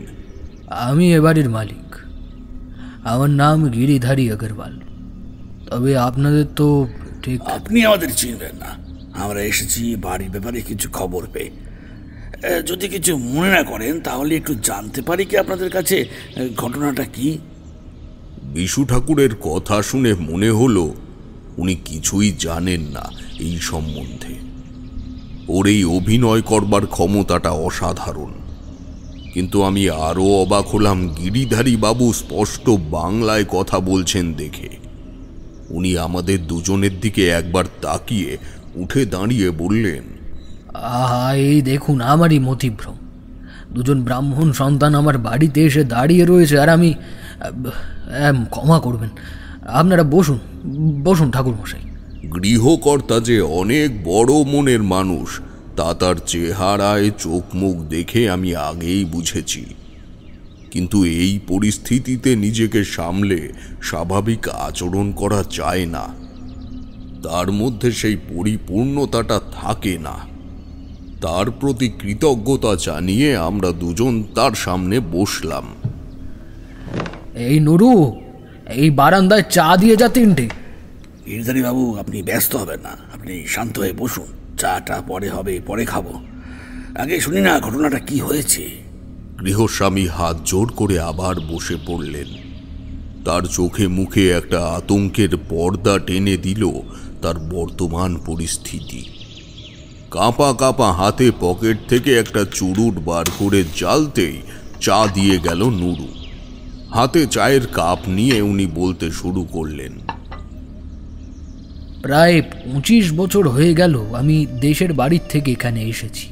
[SPEAKER 5] আমি এ বাড়ির মালিক, আমার নাম গিরিধারী আগরওয়াল। তবে আপনাদের তো ঠিক।
[SPEAKER 4] আপনি আমাদের চিনবেন না, আমরা এসেছি বাড়ির ব্যাপারে কিছু খবর পেয়ে। যদি কিছু মনে না করেন তাহলে একটু জানতে পারি কি আপনাদের কাছে ঘটনাটা কি?
[SPEAKER 2] বিশু ঠাকুরের কথা শুনে মনে হলো উনি কিছুই জানেন না এই সম্বন্ধে। ওর এই অভিনয় করবার ক্ষমতাটা অসাধারণ। কিন্তু আমি আরও অবাক হলাম গিরিধারী বাবু স্পষ্ট বাংলায় কথা বলছেন দেখে। উনি আমাদের দুজনের দিকে একবার তাকিয়ে উঠে দাঁড়িয়ে বললেন,
[SPEAKER 5] এই দেখুন আমারই মতিভ্রম। দুজন ব্রাহ্মণ সন্তান আমার বাড়িতে এসে দাঁড়িয়ে রয়েছে, আর আমি ক্ষমা করবেন, আপনারা বসুন বসুন ঠাকুরমশাই।
[SPEAKER 2] গৃহকর্তা যে অনেক বড় মনের মানুষ তা তার চেহারায় চোখ মুখ দেখে আমি আগেই বুঝেছি। কিন্তু এই পরিস্থিতিতে নিজেকে সামলে স্বাভাবিক আচরণ করা যায় না, তার মধ্যে সেই পরিপূর্ণতাটা থাকে না। তার প্রতি কৃতজ্ঞতা জানিয়ে আমরা দুজন তার সামনে বসলাম।
[SPEAKER 5] এই নুরু, এই বারান্দায় চা দিয়ে যা তিনটে।
[SPEAKER 4] গিরিধারী বাবু, আপনি ব্যস্ত হবেন না, আপনি শান্ত হয়ে বসুন। চাটা পরে হবে, পরে খাবো। আগে শুনি না ঘটনাটা কি হয়েছে।
[SPEAKER 2] গৃহস্বামী হাত জোর করে আবার বসে পড়লেন। তার চোখে মুখে একটা আতঙ্কের পর্দা টেনে দিল তার বর্তমান পরিস্থিতি। কাঁপা কাঁপা হাতে পকেট থেকে একটা চুরুট বার করে জ্বালতেই চা দিয়ে গেল নুরু। হাতে চায়ের কাপ নিয়ে উনি বলতে শুরু করলেন,
[SPEAKER 5] প্রায় 25 বছর হয়ে গেল আমি দেশের বাড়ির থেকে এখানে এসেছি।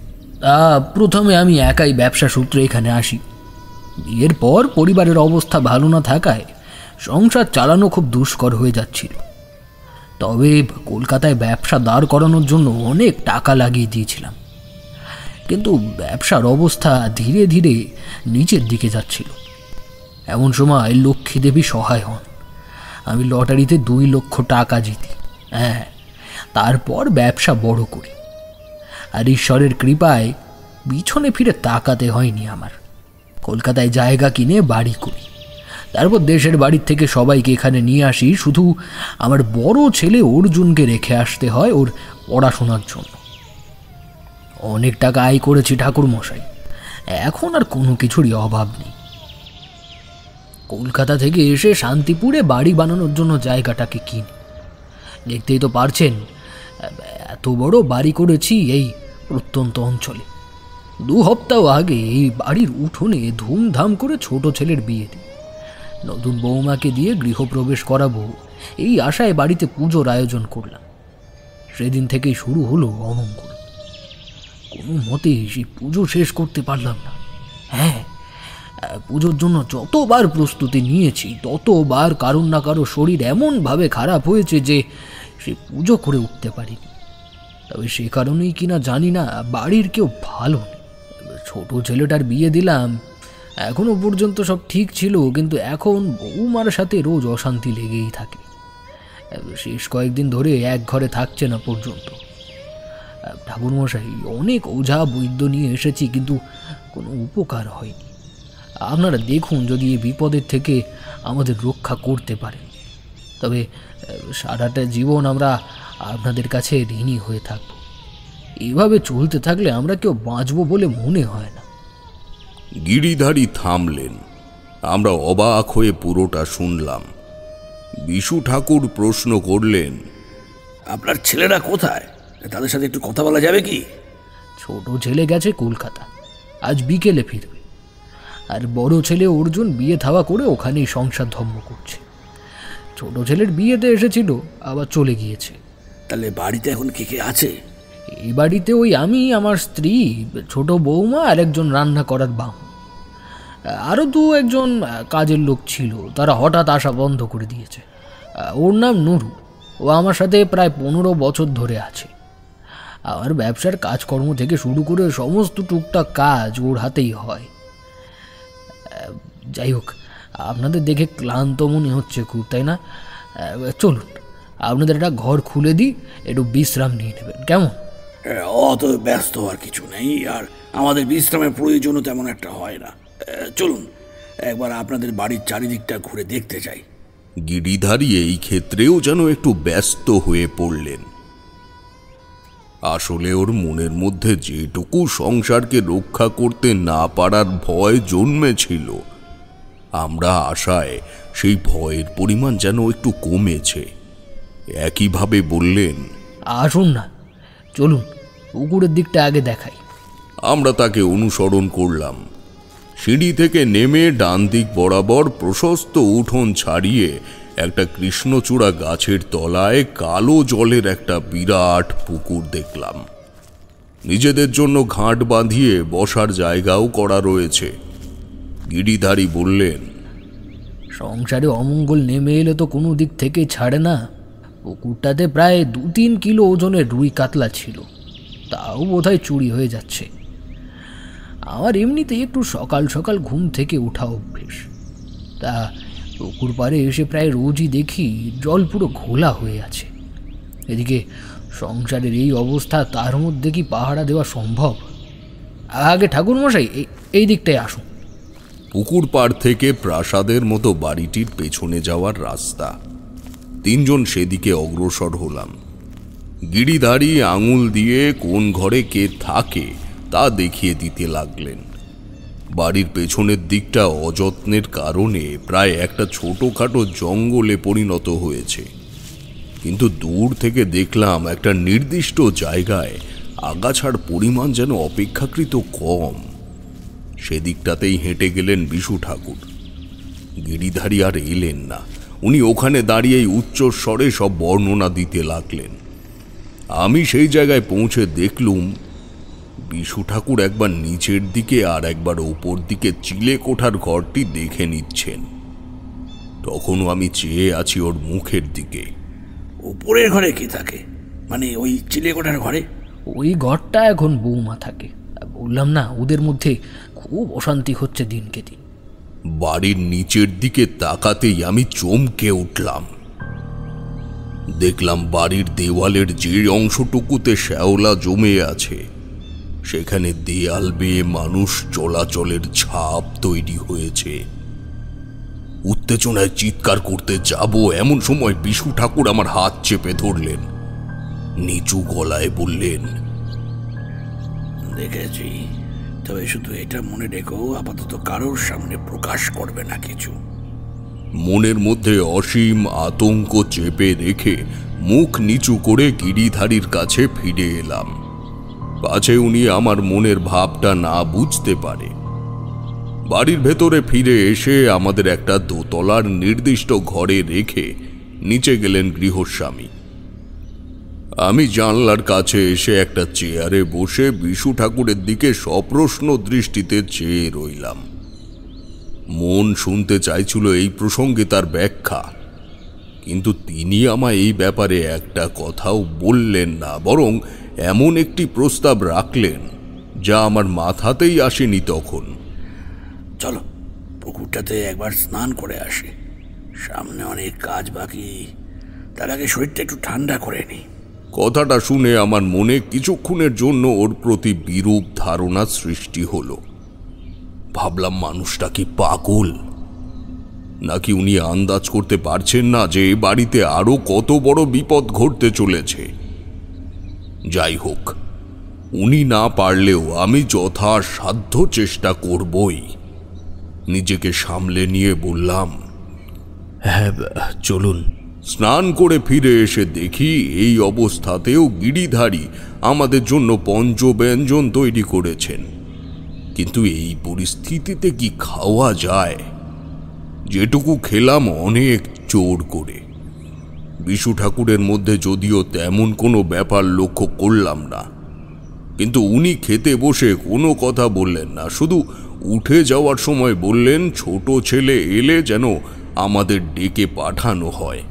[SPEAKER 5] প্রথমে আমি একাই ব্যবসা সূত্রে এখানে আসি। বিয়ের পর পরিবারের অবস্থা ভালো না থাকায় সংসার চালানো খুব দুষ্কর হয়ে যাচ্ছিল। তবে কলকাতায় ব্যবসা দাঁড় করানোর জন্য অনেক টাকা লাগিয়ে দিয়েছিলাম। কিন্তু ব্যবসার অবস্থা ধীরে ধীরে নিচের দিকে যাচ্ছিল। এমন সময় লক্ষ্মী দেবী সহায় হন। আমি লটারিতে 2 লক্ষ টাকা জিতি। হ্যাঁ, তারপর ব্যবসা বড় করি। আর ঈশ্বরের কৃপায় পিছনে ফিরে তাকাতে হয়নি আমার। কলকাতায় জায়গা কিনে বাড়ি করি। তারপর দেশের বাড়ির থেকে সবাইকে এখানে নিয়ে আসি। শুধু আমার বড় ছেলে অর্জুনকে রেখে আসতে হয় ওর পড়াশোনার জন্য। অনেক টাকা আয় করেছি ঠাকুরমশাই, এখন আর কোনো কিছুরই অভাব নেই। কলকাতা থেকে এসে শান্তিপুরে বাড়ি বানানোর জন্য জায়গাটাকে কিনি। দেখতেই তো পারছেন, এত বড় বাড়ি করেছি এই প্রত্যন্ত অঞ্চলে। 2 সপ্তাহ আগে এই বাড়ির উঠোনে ধুমধাম করে ছোট ছেলের বিয়ে দিই। নতুন বৌমাকে দিয়ে গৃহপ্রবেশ করাবো এই আশায় বাড়িতে পুজোর আয়োজন করলাম। সেদিন থেকেই শুরু হলো অমঙ্গল। কোনো মতে সেই পুজো শেষ করতে পারলাম না। হ্যাঁ, পুজোর জন্য যতবার প্রস্তুতি নিয়েছি ততবার কারোর না কারো শরীর এমনভাবে খারাপ হয়েছে যে সে পুজো করে উঠতে পারিনি। তবে সে কারণেই কিনা জানি না বাড়ির কেউ ভালো নেই। ছোট ছেলেটার বিয়ে দিলাম, এখনো পর্যন্ত সব ঠিক ছিল, কিন্তু এখন বৌমার সাথে রোজ অশান্তি লেগেই থাকে। শেষ কয়েকদিন ধরে এক ঘরে থাকছে না পর্যন্ত। ঠাকুরমশাই, অনেক ওঝা বৈদ্য নিয়ে এসেছি, কিন্তু কোনো উপকার হয়নি। আপনারা দেখুন, যদি এই বিপদের থেকে আমাদের রক্ষা করতে পারেন তবে সারাটা জীবন আমরা আপনাদের কাছে ঋণী হয়ে থাকব। এভাবে চলতে থাকলে আমরা কেউ বাঁচব বলে মনে হয় না।
[SPEAKER 2] গিরিধারী থামলেন। আমরা অবাক হয়ে পুরোটা শুনলাম। বিশু ঠাকুর প্রশ্ন করলেন,
[SPEAKER 4] আপনার ছেলেরা কোথায়? তাদের সাথে একটু কথা বলা যাবে কি?
[SPEAKER 5] ছোট ছেলে গেছে কলকাতা, আজ বিকেলে ফিরবে। আর বড় ছেলে অর্জুন বিয়ে থাওয়া করে ওখানেই সংসার ধর্ম করছে। ছোট ছেলের বিয়েতে এসেছিল, আবার চলে গিয়েছে।
[SPEAKER 4] তাহলে বাড়িতে এখন কে কে আছে?
[SPEAKER 5] এই বাড়িতে ওই আমি, আমার স্ত্রী, ছোট বৌমা আর একজন রান্না করার বাম। আরও 2-1 কাজের লোক ছিল, তারা হঠাৎ আসা বন্ধ করে দিয়েছে। ওর নাম নুরু। ও আমার সাথে প্রায় 15 বছর ধরে আছে। আমার ব্যবসার কাজকর্ম থেকে শুরু করে সমস্ত টুকটাক কাজ ওর হাতেই হয়। যাই হোক, আপনাদের দেখে ক্লান্ত মনে হচ্ছে খুব, তাই না? চলুন, আপনাদের একটা ঘর খুলে দিই, একটু বিশ্রাম নিয়ে নেবেন, কেমন?
[SPEAKER 4] অত ব্যস্ত হওয়ার কিছু নেই, আর আমাদের বিশ্রামের প্রয়োজনও তেমন একটা হয় না। চলুন একবার আপনাদের বাড়ির চারিদিকটা ঘুরে দেখতে চাই।
[SPEAKER 2] গিরিধারী এই ক্ষেত্রেও যেন একটু ব্যস্ত হয়ে পড়লেন। আসলে ওর মনের মধ্যে যেটুকু সংসারকে রক্ষা করতে না পারার ভয় জন্মেছিল, আমরা আশায় সেই ভয়ের পরিমাণ যেন একটু কমেছে। একইভাবে বললেন,
[SPEAKER 5] আসুন না, চলুন পুকুরের দিকটা আগে দেখাই।
[SPEAKER 2] আমরা তাকে অনুসরণ করলাম। সিঁড়ি থেকে নেমে ডান দিক বরাবর প্রশস্ত উঠোন ছাড়িয়ে একটা কৃষ্ণচূড়া গাছের তলায় কালো জলের একটা বিরাট পুকুর দেখলাম। নিজেদের জন্য ঘাট বাঁধিয়ে বসার জায়গাও করা রয়েছে। গিরিধারী বললেন,
[SPEAKER 5] সংসারে অমঙ্গল নেমে এলে তো কোনো দিক থেকে ছাড়ে না। পুকুরটাতে প্রায় 2-3 কিলো ওজনের রুই কাতলা ছিল, তাও বোধহয় চুরি হয়ে যাচ্ছে। আমার এমনিতে একটু সকাল সকাল ঘুম থেকে ওঠা অভ্যেস, তা পুকুর পাড়ে এসে প্রায় রোজই দেখি জল পুরো ঘোলা হয়ে আছে। এদিকে সংসারের এই অবস্থা, তার মধ্যে কি পাহারা দেওয়া সম্ভব? আগে ঠাকুরমশাই এই দিকটায় আসুন।
[SPEAKER 2] পুকুর পাড় থেকে প্রাসাদের মতো বাড়িটির পেছনে যাওয়ার রাস্তা। 3 জন সেদিকে অগ্রসর হলাম। গিরিধারী আঙুল দিয়ে কোন ঘরে কে থাকে তা দেখিয়ে দিতে লাগলেন। বাড়ির পেছনের দিকটা অযত্নের কারণে প্রায় একটা ছোটখাটো জঙ্গলে পরিণত হয়েছে, কিন্তু দূর থেকে দেখলাম একটা নির্দিষ্ট জায়গায় আগাছার পরিমাণ যেন অপেক্ষাকৃত কম। সেদিকটাতেই হেঁটে গেলেন বিশু ঠাকুর। গিরিধারী আর এলেন না। উনি ওখানে দাঁড়িয়েই উচ্চস্বরে সব বর্ণনা দিতে লাগলেন। আমি সেই জায়গায় পৌঁছে দেখলুম বিশু ঠাকুর একবার নিচের দিকে আর একবার ওপর দিকে চিলে কোঠার ঘরটি দেখে নিচ্ছেন। তখনও আমি চেয়ে আছি ওর মুখের দিকে।
[SPEAKER 4] উপরের ঘরে কি থাকে? মানে ওই চিলে কোঠার ঘরে?
[SPEAKER 5] ওই ঘরটা এখন বৌমা থাকে, বললাম না, ওদের মধ্যে খুব অশান্তি হচ্ছে দিনকে দিন।
[SPEAKER 2] বাড়ির নিচের দিকে তাকাতেই আমি চমকে উঠলাম। দেখলাম বাড়ির দেওয়ালের যে অংশটুকুতে শ্যাওলা জমে আছে সেখানে দেয়াল বেয়ে মানুষ চলাচলের ছাপ তৈরি হয়েছে। উত্তেজনায় চিৎকার করতে যাব এমন সময় বিশু ঠাকুর আমার হাত চেপে ধরলেন, নিচু গলায় বললেন,
[SPEAKER 4] দেখেছি, তবে শুধু এটা মনে রেখো, আপাতত কারোর সামনে প্রকাশ করবে না কিছু।
[SPEAKER 2] মনের মধ্যে অসীম আতঙ্ক চেপে রেখে মুখ নিচু করে গিরিধারীর কাছে ফিরে এলাম, পাছে উনি আমার মনের ভাবটা না বুঝতে পারে। বাড়ির ভেতরে ফিরে এসে আমাদের একটা দোতলার নির্দিষ্ট ঘরে রেখে নিচে গেলেন গৃহস্বামী। আমি জানলার কাছে এসে একটা চেয়ারে বসে বিশু ঠাকুরের দিকে সপ্রশ্ন দৃষ্টিতে চেয়ে রইলাম। মন শুনতে চাইছিল এই প্রসঙ্গে তার ব্যাখ্যা, কিন্তু তিনি আমায় এই ব্যাপারে একটা কথাও বললেন না, বরং এমন একটি প্রস্তাব রাখলেন যা আমার মাথাতেই আসেনি তখন।
[SPEAKER 4] চলো পুকুরটাতে একবার স্নান করে আসি, সামনে অনেক কাজ বাকি, তার আগে শরীরটা একটু ঠান্ডা করে নি।
[SPEAKER 2] কথাটা শুনে আমার মনে কিছুক্ষণের জন্য ওর প্রতি বিরূপ ধারণা সৃষ্টি হলো। ভাবলাম, মানুষটা কি পাগল, নাকি উনি আন্দাজ করতে পারছেন না যে বাড়িতে আরো কত বড় বিপদ ঘটতে চলেছে। যাই হোক, উনি না পারলেও আমি যথাসাধ্য চেষ্টা করবই। নিজেকে সামলে নিয়ে বললাম,
[SPEAKER 1] হ্যাঁ চলুন।
[SPEAKER 2] স্নান করে ফিরে এসে দেখি এই অবস্থাতেও গিরিধারী আমাদের জন্য পঞ্চব্যঞ্জন তৈরি করেছেন, কিন্তু এই পরিস্থিতিতে কি খাওয়া যায়? যেটুকু খেলাম অনেক জোর করে। বিশু ঠাকুরের মধ্যে যদিও তেমন কোনো ব্যাপার লক্ষ্য করলাম না, কিন্তু উনি খেতে বসে কোনো কথা বললেন না, শুধু উঠে যাওয়ার সময় বললেন ছোট ছেলে এলে যেন আমাদের ডেকে পাঠানো হয়,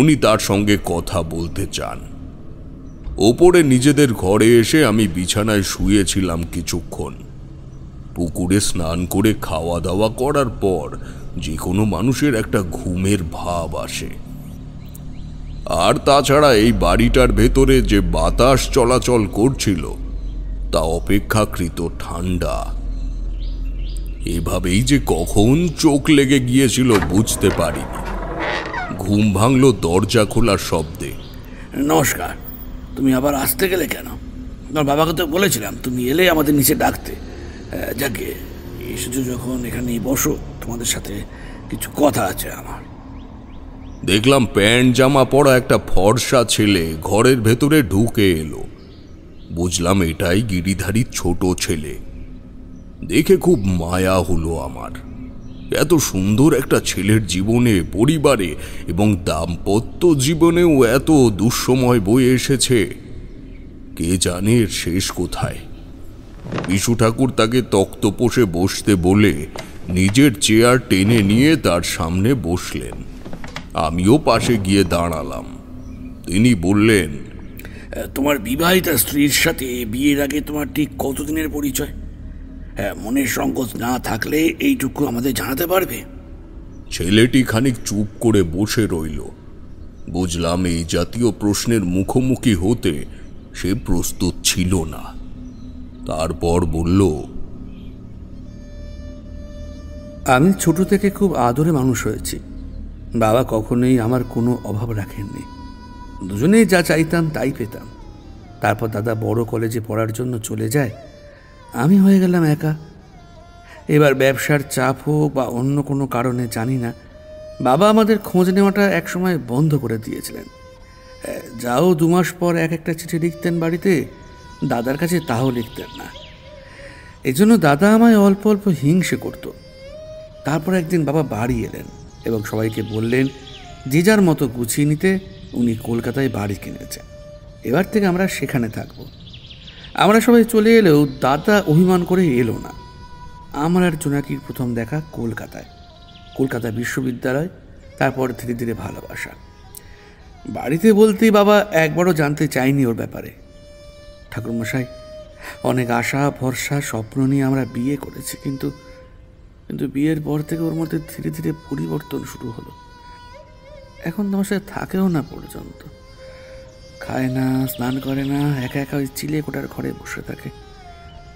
[SPEAKER 2] উনি তার সঙ্গে কথা বলতে চান। ওপরে নিজেদের ঘরে এসে আমি বিছানায় শুয়েছিলাম কিছুক্ষণ। পুকুরে স্নান করে খাওয়া দাওয়া করার পর যে কোনো মানুষের একটা ঘুমের ভাব আসে, আর তাছাড়া এই বাড়িটার ভেতরে যে বাতাস চলাচল করছিল তা অপেক্ষাকৃত ঠান্ডা। এভাবেই যে কখন চোখ লেগে গিয়েছিল বুঝতে পারিনি। ঘুম ভাঙল দরজা খোলার শব্দে।
[SPEAKER 4] নমস্কার, তুমি আবার আসতে গেলে কেন? তোমার বাবাকে তো বলেছিলাম তুমি এলে আমাদের নিচে ডাকতে। যাকে এসেছো যখন এখানে বসো, তোমাদের সাথে কিছু কথা আছে আমার।
[SPEAKER 2] দেখলাম প্যান্ট জামা পরা একটা ফর্সা ছেলে ঘরের ভেতরে ঢুকে এলো। বুঝলাম এটাই গিরিধারীর ছোট ছেলে। দেখে খুব মায়া হলো আমার। এত সুন্দর একটা ছেলের জীবনে, পরিবারে এবং দাম্পত্য জীবনেও এত দুঃসময় বয়ে এসেছে। কে জানে এর শেষ কোথায়। বিশু ঠাকুর তাকে তক্তপোষে বসতে বলে নিজের চেয়ার টেনে নিয়ে তার সামনে বসলেন। আমিও পাশে গিয়ে দাঁড়ালাম। তিনি বললেন,
[SPEAKER 4] তোমার বিবাহিতা স্ত্রীর সাথে বিয়ের আগে তোমার ঠিক কতদিনের পরিচয়? মনের সংকোচ না থাকলে এইটুকু আমাদের জানাতে পারবে?
[SPEAKER 2] ছেলেটি খানিক চুপ করে বসে রইল। বুঝলাম এই জাতীয় প্রশ্নের মুখোমুখি হতে সে প্রস্তুত ছিল না। তারপর বলল,
[SPEAKER 6] আমি ছোট থেকে খুব আদরে মানুষ হয়েছি। বাবা কখনোই আমার কোনো অভাব রাখেননি। দুজনেই যা চাইতাম তাই পেতাম। তারপর দাদা বড় কলেজে পড়ার জন্য চলে যায়, আমি হয়ে গেলাম একা। এবার ব্যবসার চাপ হোক বা অন্য কোনো কারণে জানি না, বাবা আমাদের খোঁজ নেওয়াটা একসময় বন্ধ করে দিয়েছিলেন। যাও 2 মাস পর একটা চিঠি লিখতেন বাড়িতে, দাদার কাছে তাও লিখতেন না। এই জন্য দাদা আমায় অল্প অল্প হিংসে করত। তারপর একদিন বাবা বাড়ি এলেন এবং সবাইকে বললেন যে যার মতো গুছিয়ে নিতে। উনি কলকাতায় বাড়ি কিনেছেন, এবার থেকে আমরা সেখানে থাকব। আমরা সবাই চলে এলেও দাদা অভিমান করে এলো না। আমার আর জোনাকির প্রথম দেখা কলকাতায়, কলকাতা বিশ্ববিদ্যালয়, তারপর ধীরে ধীরে ভালোবাসা। বাড়িতে বলতেই বাবা একবারও জানতে চায়নি ওর ব্যাপারে। ঠাকুরমশাই, অনেক আশা ভরসা স্বপ্ন নিয়ে আমরা বিয়ে করেছি, কিন্তু কিন্তু বিয়ের পর থেকে ওর মধ্যে ধীরে ধীরে পরিবর্তন শুরু হলো। এখন তোমার সাথে থাকেও না পর্যন্ত, খায় না, স্নান করে না, একা একা ওই চিলে কোটার ঘরে বসে থাকে।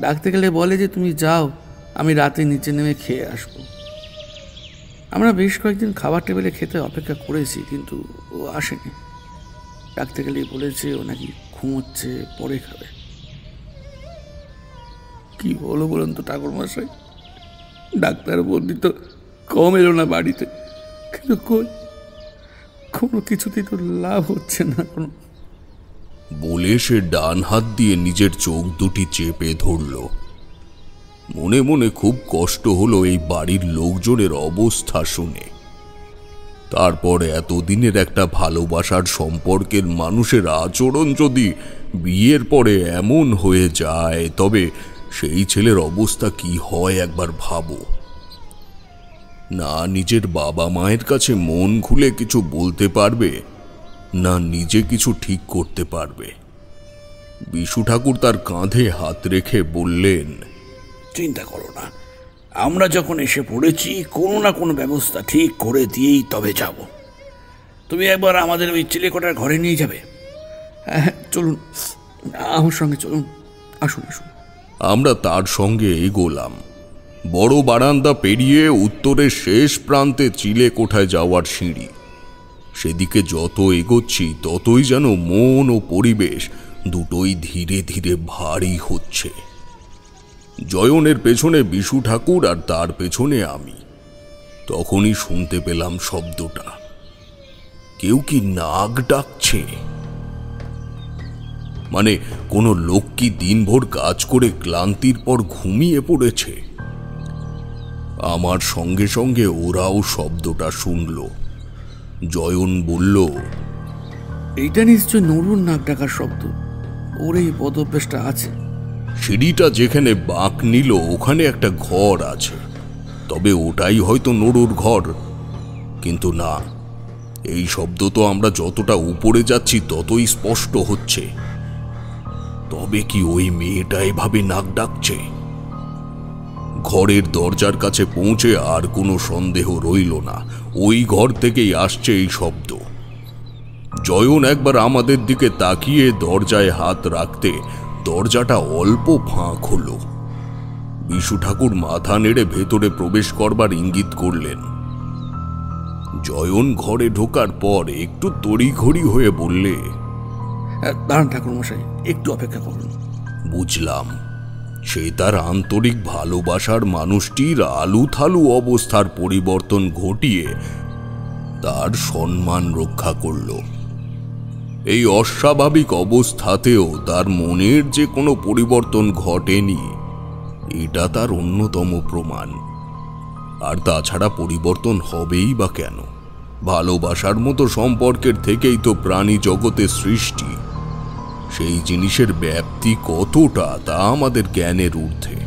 [SPEAKER 6] ডাকতে গেলে বলে যে তুমি যাও, আমি রাতে নিচে নেমে খেয়ে আসবো। আমরা বেশ কয়েকদিন খাবার টেবিলে খেতে অপেক্ষা করেছি, কিন্তু ও আসেনি। ডাকতে গেলেই বলেছে ও নাকি ঘুমোচ্ছে, পরে খাবে। কি হলো বলুন তো ঠাকুরমশাই, ডাক্তার বন্দি তো কম এলো না বাড়িতে, কিন্তু কই কোনো কিছুতেই তো লাভ হচ্ছে না কোনো।
[SPEAKER 2] বলে সে ডান হাত দিয়ে নিজের চোখ দুটি চেপে ধরল। মনে মনে খুব কষ্ট হলো এই বাড়ির লোকজনের অবস্থা শুনে। তারপর এতদিনের একটা ভালোবাসার সম্পর্কের মানুষের আচরণ যদি বিয়ের পরে এমন হয়ে যায়, তবে সেই ছেলের অবস্থা কি হয় একবার ভাবো। না নিজের বাবা মায়ের কাছে মন খুলে কিছু বলতে পারবে, না নিজে কিছু ঠিক করতে পারবে। বিশু ঠাকুর তার কাঁধে হাত রেখে বললেন,
[SPEAKER 4] চিন্তা করো না, আমরা যখন এসে পড়েছি কোনো না কোনো ব্যবস্থা ঠিক করে দিয়েই তবে যাব। তুমি একবার আমাদের ওই চিলেকোটার ঘরে নিয়ে যাবে?
[SPEAKER 6] হ্যাঁ চলুন, আমার সঙ্গে চলুন, আসুন আসুন।
[SPEAKER 2] আমরা তার সঙ্গে এগোলাম। বড় বারান্দা পেরিয়ে উত্তরের শেষ প্রান্তে চিলেকোঠায় যাওয়ার সিঁড়ি। সেদিকে যত এগোচ্ছি ততই যেন মন ও পরিবেশ দুটোই ধীরে ধীরে ভারী হচ্ছে। জয়নের পেছনে বিশু ঠাকুর আর তার পেছনে আমি। তখনই শুনতে পেলাম শব্দটা, কেউ কি নাক ডাকছে। মানে কোনো লোক কি দিনভর কাজ করে ক্লান্তির পর ঘুমিয়ে পড়েছে? আমার সঙ্গে সঙ্গে ওরাও শব্দটা শুনল। জয়ন বলল,
[SPEAKER 6] এইটা নিশ্চয় নরুর নাক ডাকার শব্দ, ওর এই পদভ্যাসটা আছে।
[SPEAKER 2] সিঁড়িটা যেখানে বাঁক নিল ওখানে একটা ঘর আছে, তবে ওটাই হয়তো নরুর ঘর। কিন্তু না, এই শব্দ তো আমরা যতটা উপরে যাচ্ছি ততই স্পষ্ট হচ্ছে। তবে কি ওই মেয়েটা এভাবে নাক ডাকছে? ঘরের দরজার কাছে পৌঁছে আর কোনো সন্দেহ রইল না, ওই ঘর থেকেই আসছে এই শব্দ। জয়ন একবার আমাদের দিকে তাকিয়ে দরজায় হাত রাখতে দরজাটা অল্প ফাঁক হলো। বিশু ঠাকুর মাথা নেড়ে ভেতরে প্রবেশ করবার ইঙ্গিত করলেন। জয়ন ঘরে ঢোকার পর একটু তড়িঘড়ি হয়ে বললে,
[SPEAKER 6] দাঁড়ান ঠাকুরমশাই, একটু অপেক্ষা করুন।
[SPEAKER 2] বুঝলাম, সে তার আন্তরিক ভালোবাসার মানুষটির আলুথালু অবস্থার পরিবর্তন ঘটিয়ে তার সম্মান রক্ষা করল। এই অস্বাভাবিক অবস্থাতেও তার মনের যে কোনো পরিবর্তন ঘটেনি, এটা তার অন্যতম প্রমাণ। আর তাছাড়া পরিবর্তন হবেই বা কেন? ভালোবাসার মতো সম্পর্কের থেকেই তো প্রাণী জগতের সৃষ্টি। সেই জিনিসের ব্যাপ্তি কতটা তা আমাদের জ্ঞানের ঊর্ধ্বে।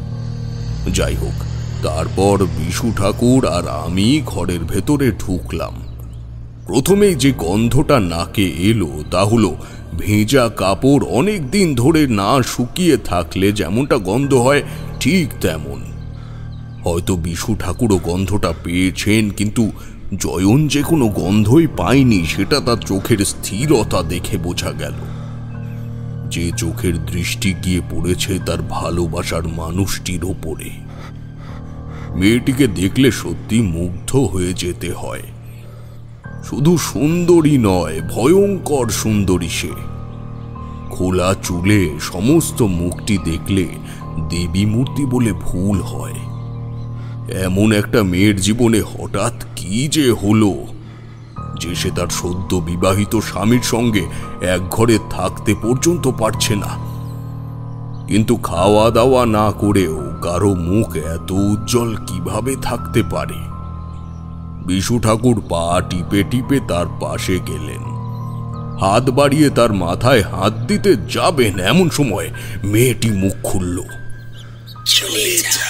[SPEAKER 2] যাই হোক, তারপর বিশু ঠাকুর আর আমি ঘরের ভেতরে ঢুকলাম। প্রথমেই যে গন্ধটা নাকে এলো তা হলো ভেজা কাপড় অনেক দিন ধরে না শুকিয়ে থাকলে যেমনটা গন্ধ হয় ঠিক তেমন। হয়তো বিশু ঠাকুরও গন্ধটা পেয়েছেন, কিন্তু জয়ন যে কোনো গন্ধই পায়নি সেটা তার চোখের স্থিরতা দেখে বোঝা গেল। যে চোখের দৃষ্টি গিয়ে পড়েছে তার ভালোবাসার মানুষটির ওপরে। মেয়েটিকে দেখলে সত্যি মুগ্ধ হয়ে যেতে হয়। শুধু সুন্দরী নয়, ভয়ঙ্কর সুন্দরী সে। খোলা চুলে সমস্ত মুখটি দেখলে দেবী মূর্তি বলে ভুল হয়। এমন একটা মেয়ের জীবনে হঠাৎ কি যে হলো যে সে তার সদ্য বিবাহিত স্বামীর সঙ্গে এক ঘরে থাকতে পর্যন্ত পারছে না। কিন্তু খাওয়া দাওয়া না করেও কারো মুখ এত উজ্জ্বল কিভাবে থাকতে পারে? বিশু ঠাকুর পা টিপে টিপে তার পাশে গেলেন। হাত বাড়িয়ে তার মাথায় হাত দিতে যাবেন, এমন সময় মেয়েটি মুখ খুলল।
[SPEAKER 7] চলে যা,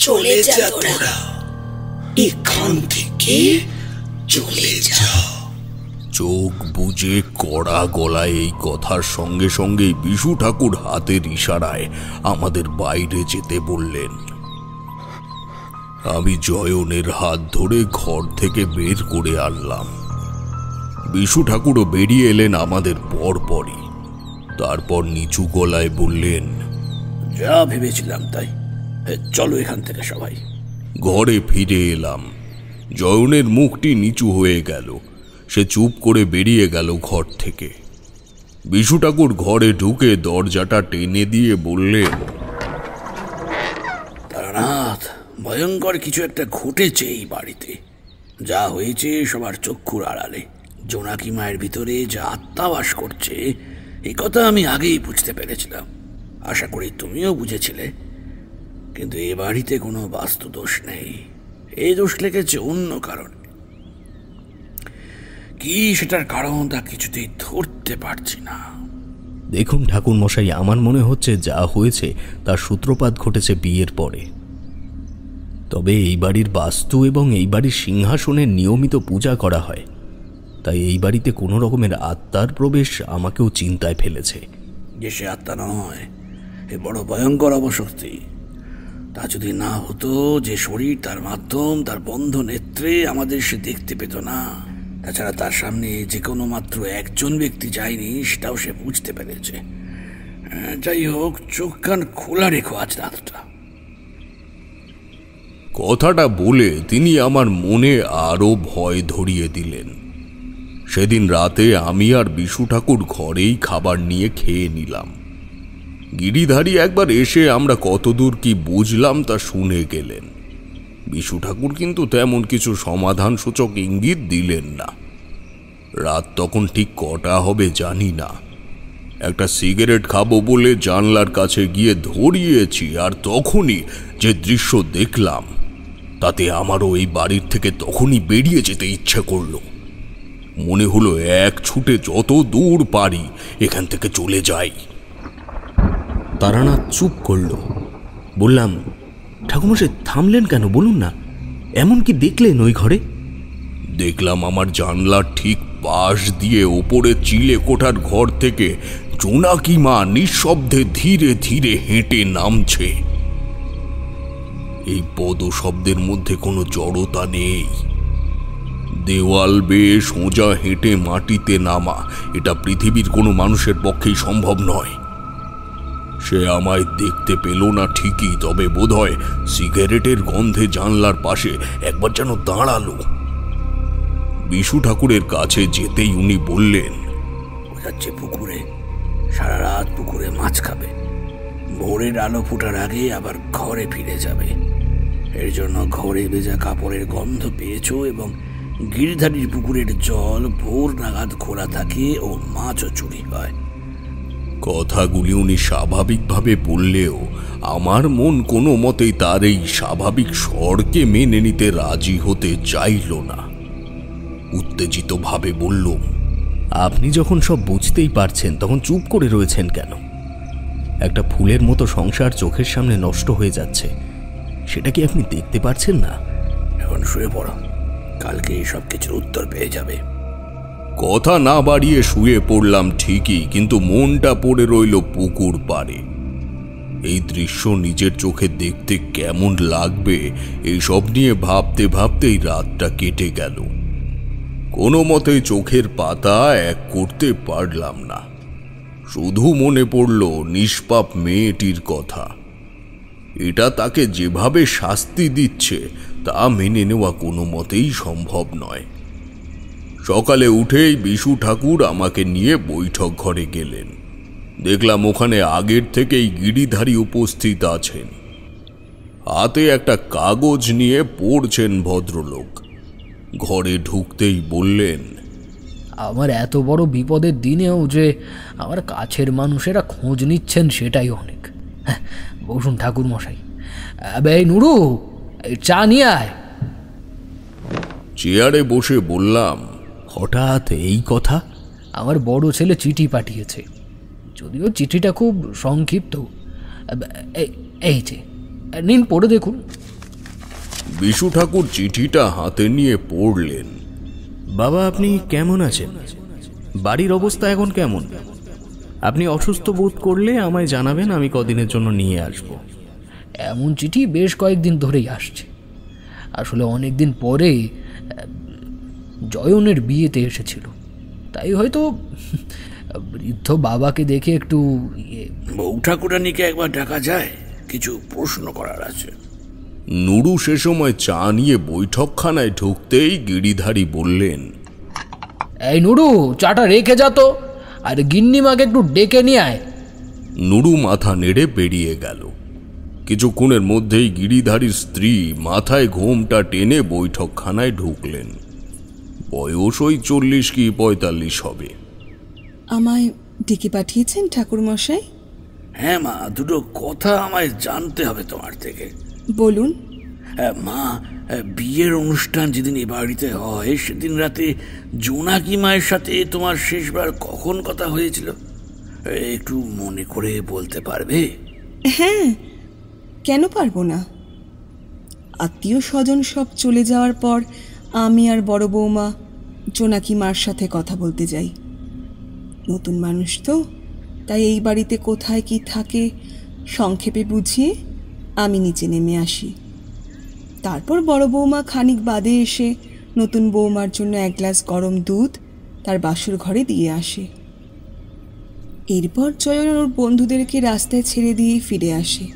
[SPEAKER 7] চলে যা তোরা, এখান থেকে চলে যা।
[SPEAKER 2] চোখ বুজে কড়া গলায় এই কথার সঙ্গে সঙ্গেই বিশু ঠাকুর হাতের ইশারায় আমাদের বাইরে যেতে বললেন। আমি জয়নের হাত ধরে ঘর থেকে বের করে আনলাম। বিশু ঠাকুরও বেরিয়ে এলেন আমাদের পরপরই। তারপর নিচু গলায় বললেন,
[SPEAKER 4] যা ভেবেছিলাম তাই, চলো এখান থেকে সবাই।
[SPEAKER 2] ঘরে ফিরে এলাম। জয়নের মুখটি নিচু হয়ে গেল। সে চুপ করে বেরিয়ে গেল ঘর থেকে। বিশু ঠাকুর ঘরে ঢুকে দরজাটা টেনে দিয়ে বললেন,
[SPEAKER 4] তারানাথ, ভয়ঙ্কর কিছু একটা ঘটেছে এই বাড়িতে। যা হয়েছে সবার চক্ষুর আড়ালে। জোনাকি মায়ের ভিতরে যা আত্মা বাস করছে, এই কথা আমি আগেই বুঝতে পেরেছিলাম। আশা করি তুমিও বুঝেছিলে। কিন্তু এ বাড়িতে কোনো বাস্তু দোষ নেই। এই দোষ লেগেছে অন্য কারণে। কি সেটার কারণ তা কিছুতেই ধরতে পারছি না।
[SPEAKER 1] দেখুন ঠাকুর মশাই, আমার মনে হচ্ছে যা হয়েছে তার সূত্রপাত ঘটেছে বিয়ের পরে। তবে এই বাড়ির বাস্তু এবং এই বাড়ির সিংহাসনের নিয়মিত পূজা করা হয়, তাই এই বাড়িতে কোনো রকমের আত্মার প্রবেশ আমাকেও চিন্তায় ফেলেছে।
[SPEAKER 4] যে সে আত্মা নয়, এ বড় ভয়ঙ্কর অবশক্তি। তা যদি না হতো, যে শরীর, তার মাধ্যম, তার বন্ধ নেত্রে আমাদের সে দেখতে পেত না। তাছাড়া তার সামনে যে কোনো মাত্র একজন ব্যক্তি যায়নি, সেটাও সে বুঝতে পেরেছে। যাই হোক, চোখ কান খোলা রেখো আজ রাতটা।
[SPEAKER 2] কথাটা বলে তিনি আমার মনে আরো ভয় ধরিয়ে দিলেন। সেদিন রাতে আমি আর বিশু ঠাকুর ঘরেই খাবার নিয়ে খেয়ে নিলাম। গিরিধারী একবার এসে আমরা কতদূর কি বুঝলাম তা শুনে গেলেন। বিশু ঠাকুর কিন্তু তেমন কিছু সমাধান সূচক ইঙ্গিত দিলেন না। রাত তখন ঠিক কটা হবে জানি না। একটা সিগারেট খাবো বলে জানলার কাছে গিয়ে ধরিয়েছি, আর তখনই যে দৃশ্য দেখলাম তাতে আমারও এই বাড়ির থেকে তখনই বেরিয়ে যেতে ইচ্ছে করলো। মনে হলো এক ছুটে যত দূর পারি এখান থেকে চলে যাই।
[SPEAKER 1] তারানাথ চুপ করল। বললাম, ঠাকুরমশাই থামলেন কেন? বলুন না, এমন কি দেখলেন ওই ঘরে?
[SPEAKER 2] দেখলাম আমার জানলার ঠিক পাশ দিয়ে ওপরে চিলে কোঠার ঘর থেকে জোনাকি মা নিঃশব্দে ধীরে ধীরে হেঁটে নামছে। এই পদ শব্দের মধ্যে কোনো জড়তা নেই। দেওয়াল বেয়ে সোজা হেঁটে মাটিতে নামা এটা পৃথিবীর কোনো মানুষের পক্ষেই সম্ভব নয়। সে আমায় দেখতে পেল না ঠিকই, তবে বোধহয় সিগারেটের গন্ধে জানলার পাশে একবার যেন দাঁড়ালো। বিশু ঠাকুরের কাছে যেতেই উনি বললেন,
[SPEAKER 4] ও যাচ্ছে পুকুরে, সারা রাত পুকুরে মাছ খাবে। ভোরের আলো ফোটার আগে আবার ঘরে ফিরে যাবে। এর জন্য ঘরে ভেজা কাপড়ের গন্ধ পেয়েছো, এবং গিরিধারীর পুকুরের জল ভোর নাগাদ খোলা থাকে ও মাছও চুরি হয়।
[SPEAKER 2] কথাগুলি উনি স্বাভাবিকভাবে বললেও আমার মন কোনো মতেই তার এই স্বাভাবিক স্বরকে মেনে নিতে রাজি হতে চাইল না। উত্তেজিত ভাবে বললুম,
[SPEAKER 1] আপনি যখন সব বুঝতেই পারছেন তখন চুপ করে রয়েছেন কেন? একটা ফুলের মতো সংসার চোখের সামনে নষ্ট হয়ে যাচ্ছে, সেটা কি আপনি দেখতে পারছেন না?
[SPEAKER 4] এখন শুয়ে পড়ো, কালকে এই সব কিছুর উত্তর পেয়ে যাবে।
[SPEAKER 2] কথা না বাড়িয়ে শুয়ে পড়লাম ঠিকই, কিন্তু মনটা পড়ে রইল পুকুর পাড়ে। এই দৃশ্য নিজের চোখে দেখতে কেমন লাগবে এইসব নিয়ে ভাবতে ভাবতেই রাতটা কেটে গেল। কোনো মতেই চোখের পাতা এক করতে পারলাম না। শুধু মনে পড়ল নিষ্পাপ মেয়েটির কথা। এটা তাকে যেভাবে শাস্তি দিচ্ছে তা মেনে নেওয়া কোনো মতেই সম্ভব নয়। সকালে উঠেই বিশু ঠাকুর আমাকে নিয়ে বৈঠক ঘরে গেলেন। দেখলাম ওখানে আগের থেকেই গিরিধারী উপস্থিত আছেন। হাতে একটা কাগজ নিয়ে পড়ছেন ভদ্রলোক। ঘরে ঢুকতেই বললেন,
[SPEAKER 5] আমার এত বড় বিপদের দিনেও যে আমার কাছের মানুষেরা খোঁজ নিচ্ছেন সেটাই অনেক। বসুন ঠাকুর মশাই। এই নুরু, চা নিয়ে আয়।
[SPEAKER 2] চেয়ারে বসে বললাম,
[SPEAKER 1] হঠাৎ এই কথা?
[SPEAKER 5] আমার বড় ছেলে চিঠি পাঠিয়েছে, যদিও চিঠিটা খুব সংক্ষিপ্ত। এই যে নিন, পড়ে দেখুন।
[SPEAKER 2] বিশু ঠাকুর চিঠিটা হাতে নিয়ে পড়লেন।
[SPEAKER 1] বাবা, আপনি কেমন আছেন? বাড়ির অবস্থা এখন কেমন? আপনি অসুস্থ বোধ করলে আমায় জানাবেন, আমি কদিনের জন্য নিয়ে আসব।
[SPEAKER 5] এমন চিঠি বেশ কয়েকদিন ধরেই আসছে। আসলে অনেক দিন পরে জয়নের বিয়েতে এসেছিল, তাই হয়তো বৃদ্ধ বাবাকে দেখে একটু
[SPEAKER 4] বউ ঠাকুরানিকে একবার ডাকা যায়, কিছু প্রশ্ন করার আছে।
[SPEAKER 2] নুরু সে সময় চা নিয়ে বৈঠকখানায় ঢুকতেই গিরিধারী বললেন,
[SPEAKER 5] এই নুরু, চাটা রেখে যা তো, আর গিন্নিমাকে একটু ডেকে নিয়ে আয়।
[SPEAKER 2] নুরু মাথা নেড়ে বেরিয়ে গেল। কিছুক্ষণের মধ্যেই গিরিধারীর স্ত্রী মাথায় ঘোমটা টেনে বৈঠকখানায় ঢুকলেন। বয়স ওই 40 কি 45 হবে।
[SPEAKER 8] আমায় ডেকে পাঠিয়েছেন ঠাকুরমশাই?
[SPEAKER 4] হ্যাঁ মা, দুটো কথা আমায় জানতে হবে তোমার থেকে।
[SPEAKER 8] বলুন।
[SPEAKER 4] মা, বিয়ের অনুষ্ঠান যেদিন এ বাড়িতে হয় সেদিন রাতে জোনাকি মায়ের সাথে তোমার শেষবার কখন কথা হয়েছিল? একটু মনে করে বলতে পারবে?
[SPEAKER 8] হ্যাঁ, কেন পারবো না। আত্মীয় স্বজন সব চলে যাওয়ার পর আমি আর বড় বৌমা জোনাকি মার সাথে কথা বলতে যাই। নতুন মানুষ তো, তাই এই বাড়িতে কোথায় কি থাকে সংক্ষেপে বুঝিয়ে আমি নিচে নেমে আসি। তারপর বড় বৌমা খানিক বাদে এসে নতুন বৌমার জন্য 1 গ্লাস গরম দুধ তার বাসুর ঘরে দিয়ে আসে। এরপর জয়ন ওর বন্ধুদেরকে রাস্তায় ছেড়ে দিয়ে ফিরে আসে।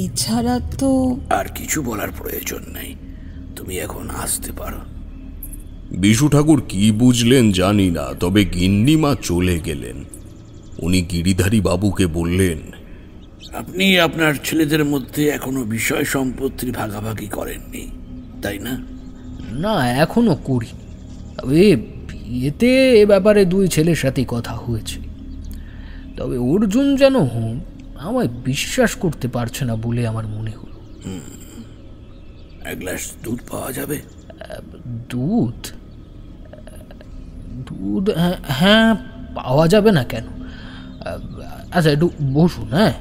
[SPEAKER 8] এছাড়া তো
[SPEAKER 4] আর কিছু বলার প্রয়োজন নেই, তুমি এখন আসতে পারো।
[SPEAKER 2] বিশু ঠাকুর কি বুঝলেন জানি না, তবে গিন্নিমা চলে গেলেন। উনি গিরিধারী বাবুকে বললেন,
[SPEAKER 4] আপনি আপনার ছেলেদের মধ্যে এখনো বিষয় সম্পত্তির ভাগাভাগি করেননি, তাই না?
[SPEAKER 5] না, এখনো করি। তবে বিয়েতে এ ব্যাপারে 2 ছেলের সাথেই কথা হয়েছে। তবে অর্জুন যেন আমায় বিশ্বাস করতে পারছে না বলে আমার মনে হলো।
[SPEAKER 4] 1 গ্লাস দুধ পাওয়া যাবে?
[SPEAKER 5] দুধ? দুধ হ্যাঁ, পাওয়া যাবে না কেন? আচ্ছা, একটু বসুন, হ্যাঁ,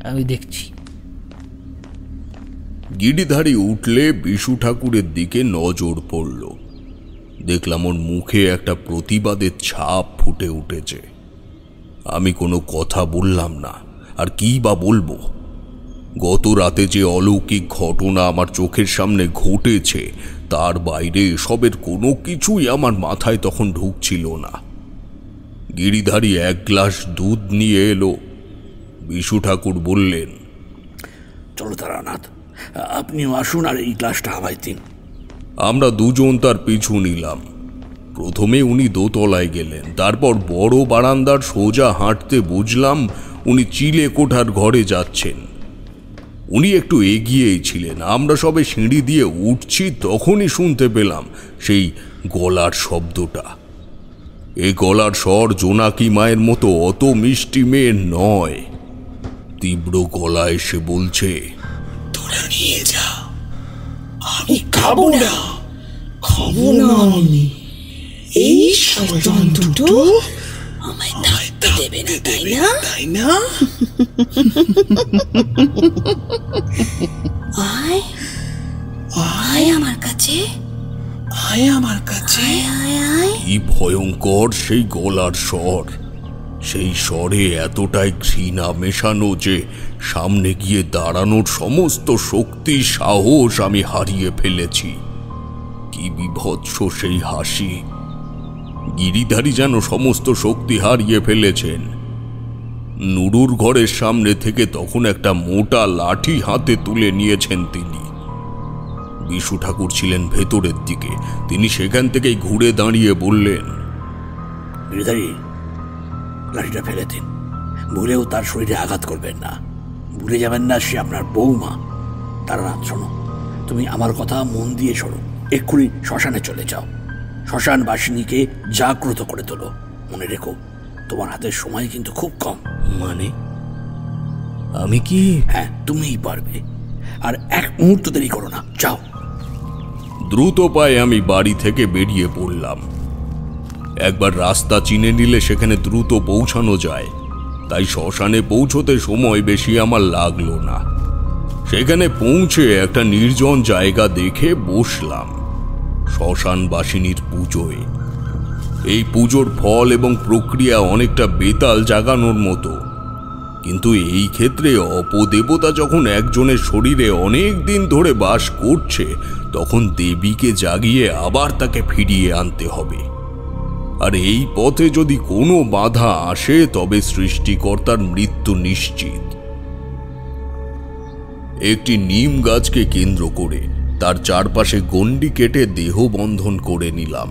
[SPEAKER 5] আমি দেখছি।
[SPEAKER 2] গিরিধারী উঠলে বিশু ঠাকুরের দিকে নজর পড়ল। দেখলাম ওর মুখে একটা প্রতিবাদের ছাপ ফুটে উঠেছে। আমি কোনো কথা বললাম না, আর কি বা বলবো। গত রাতে যে অলৌকিক ঘটনা আমার চোখের সামনে ঘটেছে তার বাইরে এসবের কোনো কিছুই আমার মাথায় তখন ঢুকছিল না। গিরিধারী 1 গ্লাস দুধ নিয়ে এলো। বিশু ঠাকুর বললেন,
[SPEAKER 4] চলো তারানাথ, আপনিও আসুন আর এই গ্লাসটা আমায় দিন।
[SPEAKER 2] আমরা দুজন তার পিছু নিলাম। প্রথমে উনি দোতলায় গেলেন, তারপর বড় বারান্দার সোজা হাঁটতে বুঝলাম উনি চিলে কোঠার ঘরে যাচ্ছেন। উনি একটু এগিয়েই ছিলেন। আমরা সবে সিঁড়ি দিয়ে উঠছি, তখনই শুনতে পেলাম সেই গলার শব্দটা। এই গলার স্বর জোনাকি মায়ের মতো অত মিষ্টি মেয়ে নয়। তীব্র গলায় সে বলছে,
[SPEAKER 7] তোরা নিয়ে যা, আমি খাবো না, খাবো না আমি। এই শয়তান দুটো আমায় থাকতে দেবে না, তাই না? আয় আয় আমার কাছে, আয় আমার কাছে, আয় আয়।
[SPEAKER 2] কি ভয়ঙ্কর সেই গলার স্বর! সেই স্বরে এতটাই ঘৃণা মেশানো যে সামনে গিয়ে দাঁড়ানোর সমস্ত শক্তি সাহস আমি হারিয়ে ফেলেছি। কি বিভৎস সেই হাসি! গিরিধারী যেন সমস্ত শক্তি হারিয়ে ফেলেছেন। নুরুর ঘরের সামনে থেকে তখন একটা মোটা লাঠি হাতে তুলে নিয়েছেন তিনি। বিশু ঠাকুর ছিলেন ভেতরের দিকে। তিনি সেখান থেকেই ঘুরে দাঁড়িয়ে বললেন,
[SPEAKER 4] গিরিধারী, লাঠিটা ফেলে দিন। ভুলেও তার শরীরে আঘাত করবেন না। ভুলে যাবেন না সে আপনার বৌমা। তারানাথ, শোনো, তুমি আমার কথা মন দিয়ে শোনো। এক্ষুনি শ্মশানে চলে যাও। শ্মশান বাসিনীকে জাগ্রত করে তোলো। মনে রেখো, তোমার হাতের সময় কিন্তু খুব কম।
[SPEAKER 1] মানে আমি কি?
[SPEAKER 4] হ্যাঁ, তুমিই পারবে। আর 1 মুহূর্ত দেরি করো না, যাও।
[SPEAKER 2] দ্রুত পায়ে আমি বাড়ি থেকে বেরিয়ে পড়লাম। একবার রাস্তা চিনে নিলে সেখানে দ্রুত পৌঁছানো যায়, তাই শ্মশানে পৌঁছতে সময় বেশি আমার লাগলো না। সেখানে পৌঁছে একটা নির্জন জায়গা দেখে বসলাম। শ্মশানবাসিনীর পুজোয়। এই পুজোর ফল এবং প্রক্রিয়া অনেকটা বেতাল জাগানোর মতো, কিন্তু এই ক্ষেত্রে অপদেবতা যখন একজনের শরীরে অনেক দিন ধরে বাস করছে, তখন দেবীকে জাগিয়ে আবার তাকে ফিরিয়ে আনতে হবে। আর এই পথে যদি কোনো বাধা আসে, তবে সৃষ্টিকর্তার মৃত্যু নিশ্চিত। একটি নিম গাছকে কেন্দ্র করে তার চারপাশে গণ্ডি কেটে দেহ বন্ধন করে নিলাম।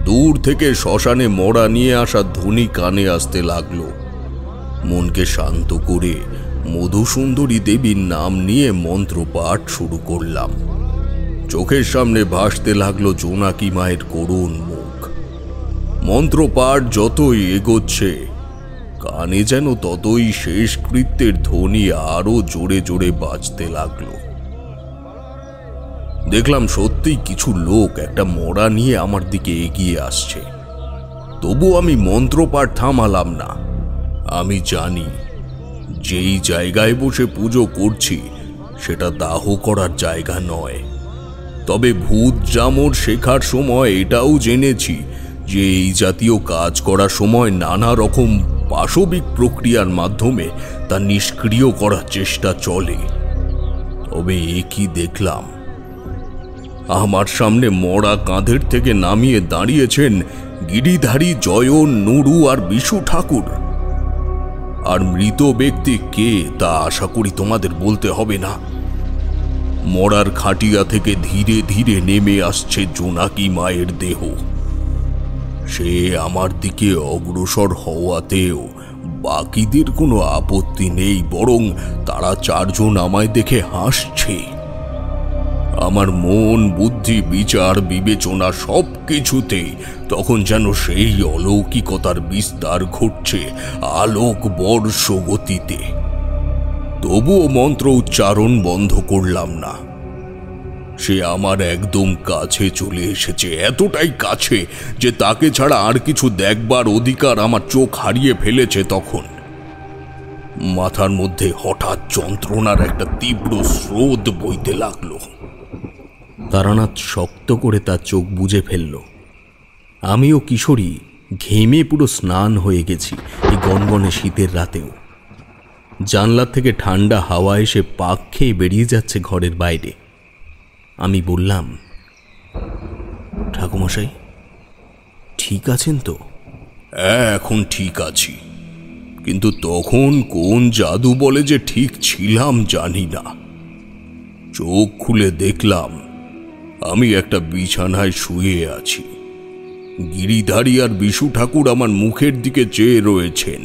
[SPEAKER 2] দূর থেকে শ্মশানে মরা নিয়ে আসা ধ্বনি কানে আসতে লাগলো। মনকে শান্ত করে মধুসুন্দরী দেবীর নাম নিয়ে মন্ত্রপাঠ শুরু করলাম। চোখের সামনে ভাসতে লাগলো জোনাকি মায়ের করুণ মুখ। মন্ত্রপাঠ যতই এগোচ্ছে, কানে যেন ততই শেষকৃত্যের ধ্বনি আরো জোরে জোরে বাজতে লাগলো। দেখলাম সত্যিই কিছু লোক একটা মরা নিয়ে আমার দিকে এগিয়ে আসছে। তবু আমি মন্ত্রপাঠ থামালাম না। আমি জানি যেই জায়গায় বসে পুজো করছি সেটা দাহ করার জায়গা নয়। তবে ভূত জামর শেখার সময় এটাও জেনেছি যে এই জাতীয় কাজ করার সময় নানা রকম পাশবিক প্রক্রিয়ার মাধ্যমে তা নিষ্ক্রিয় করার চেষ্টা চলে। তবে এ কি দেখলাম, আমার সামনে মরা কাঁধের থেকে নামিয়ে দাঁড়িয়েছেন গিরিধারী জয়ন, নুরু আর বিশু ঠাকুর। আর মৃত ব্যক্তি কে তা আশা করি তোমাদের বলতে হবে না। মরার খাটিয়া থেকে ধীরে ধীরে নেমে আসছে জোনাকি মায়ের দেহ। সে আমার দিকে অগ্রসর হওয়াতেও বাকিদের কোনো আপত্তি নেই, বরং তারা চারজন আমায় দেখে হাসছে। আমার মন, বুদ্ধি, বিচার, বিবেচনা সবকিছুতেই তখন যেন সেই অলৌকিকতার বিস্তার ঘটছে আলোক বর্ষ গতিতে। তবুও মন্ত্র উচ্চারণ বন্ধ করলাম না। সে আমার একদম কাছে চলে এসেছে, এতটাই কাছে যে তাকে ছাড়া আর কিছু দেখবার অধিকার আমার চোখ হারিয়ে ফেলেছে। তখন মাথার মধ্যে হঠাৎ যন্ত্রণার একটা তীব্র স্রোত বইতে লাগলো।
[SPEAKER 1] তারানাথ শক্ত করে তার চোখ বুজে ফেলল। আমিও কিশোরী ঘেমে পুরো স্নান হয়ে গেছি এই গনগনে শীতের রাতেও। জানলার থেকে ঠান্ডা হাওয়া এসে পাক খেয়ে বেরিয়ে যাচ্ছে ঘরের বাইরে। আমি বললাম, ঠাকুমশাই ঠিক আছেন তো?
[SPEAKER 2] এখন ঠিক আছি, কিন্তু তখন কোন জাদু বলে যে ঠিক ছিলাম জানি না। চোখ খুলে দেখলাম আমি একটা বিছানায় শুয়ে আছি। গিরিধারী আর বিশু ঠাকুর আমার মুখের দিকে চেয়ে রয়েছেন।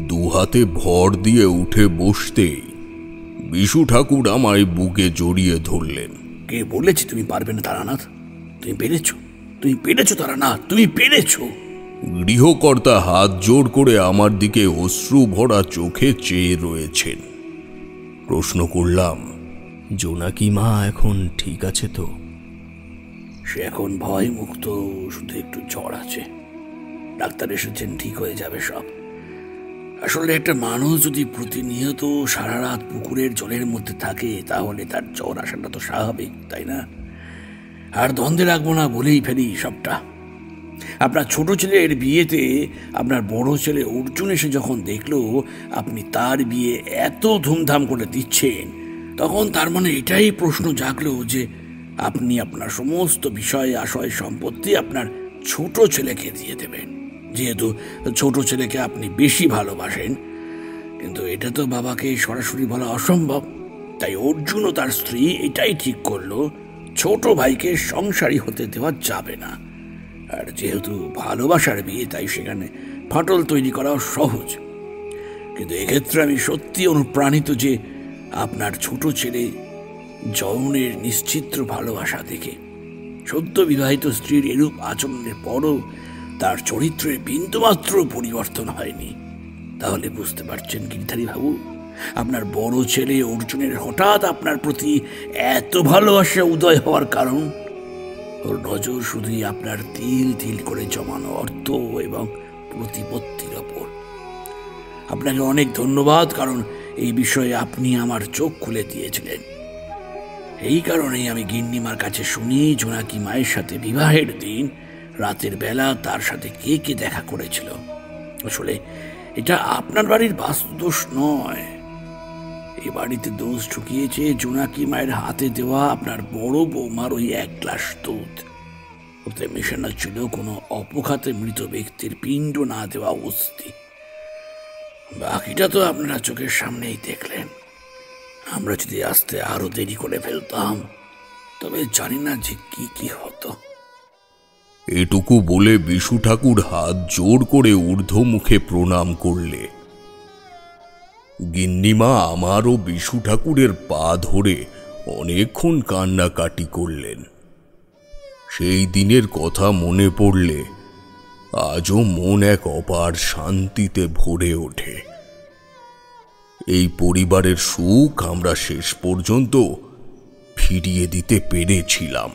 [SPEAKER 2] দুহাতে ভর দিয়ে উঠে বসতেই বিশু ঠাকুর আমায় বুকে জড়িয়ে ধরলেন।
[SPEAKER 4] কে বলেছি তুমি পারবে না তারানাথ? তুমি পেরেছো, তুমি পেরেছো তারানাথ, তুমি পেরেছো।
[SPEAKER 2] গৃহকর্তা হাত জোড় করে আমার দিকে অশ্রু ভরা চোখে চেয়ে রয়েছেন। প্রশ্ন করলাম,
[SPEAKER 1] জোনাকি মা এখন ঠিক আছে তো?
[SPEAKER 4] সে এখন ভয় মুক্ত, শুধু একটু জ্বর আছে। ডাক্তার এসেছেন, ঠিক হয়ে যাবে সব। আসলে একটা মানুষ যদি প্রতিনিয়ত সারা রাত পুকুরের জলের মধ্যে থাকে, তাহলে তার জ্বর আসাটা তো স্বাভাবিক, তাই না? আর দ্বন্দ্বে রাখবো না বলেই ফেলি সবটা। আপনার ছোট ছেলের বিয়েতে আপনার বড় ছেলে অর্জুন এসে যখন দেখলো আপনি তার বিয়ে এত ধুমধাম করে দিচ্ছেন, তখন তার মনে এটাই প্রশ্ন জাগলো যে আপনি আপনার সমস্ত বিষয় আশয় সম্পত্তি আপনার ছোট ছেলেকে দিয়ে দেবেন, যেহেতু ছোট ছেলেকে আপনি বেশি ভালোবাসেন। কিন্তু এটা তো বাবাকে সরাসরি বলা অসম্ভব। তাই অর্জুন ও তার স্ত্রী এটাই ঠিক করলো, ছোট ভাইকে সংসারী হতে দেওয়া যাবে না। আর যেহেতু ভালোবাসার বিয়ে, তাই সেখানে ফাটল তৈরি করাও সহজ। কিন্তু এক্ষেত্রে আমি সত্যি অনুপ্রাণিত যে আপনার ছোট ছেলে জয়নের নিশ্চিত্র ভালোবাসা দেখে সদ্য বিবাহিত স্ত্রীর এরূপ আচরণের পরও তার চরিত্রের বিন্দুমাত্র পরিবর্তন হয়নি। তাহলে বুঝতে পারছেন গিরিধারী বাবু, আপনার বড় ছেলে অর্জুনের হঠাৎ আপনার প্রতি এত ভালোবাসা উদয় হওয়ার কারণ? ওর নজর শুধুই আপনার তিল তিল করে জমানো অর্থ এবং প্রতিপত্তির ওপর। আপনাকে অনেক ধন্যবাদ, কারণ এই বিষয়ে আপনি আমার চোখ খুলে দিয়েছিলেন। এই কারণেই আমি গিন্নিমার কাছে শুনি জোনাকি মায়ের সাথে বিবাহের দিন রাতের বেলা তার সাথে কে কে দেখা করেছিল। আসলে এটা আপনার বাড়ির বাস্তুদোষ নয়, এই বাড়িতে দোষ ঢুকিয়েছে জোনাকি মায়ের হাতে দেওয়া আপনার বড় বৌমার ওই 1 গ্লাস দুধ। ওতে মেশানো ছিল কোনো অপঘাতে মৃত ব্যক্তির পিণ্ড না দেওয়া অস্থি। বাকিটা তো আপনারা চোখের সামনেই দেখলেন। আমরা যদি আসতে আরো দেরি করে ফেলতাম তবে জানি না যে কি কি হতো।
[SPEAKER 2] এটুকু বলে বিশু ঠাকুর হাত জোর করে ঊর্ধ্বমুখে প্রণাম করলে। গিন্নিমা আমার ও বিশু ঠাকুরের পা ধরে অনেকক্ষণ কান্নাকাটি করলেন। সেই দিনের কথা মনে পড়লে আজও মন এক অপার শান্তিতে ভরে ওঠে। এই পরিবারের সুখ আমরা শেষ পর্যন্ত ফিরিয়ে দিতে পেরেছিলাম।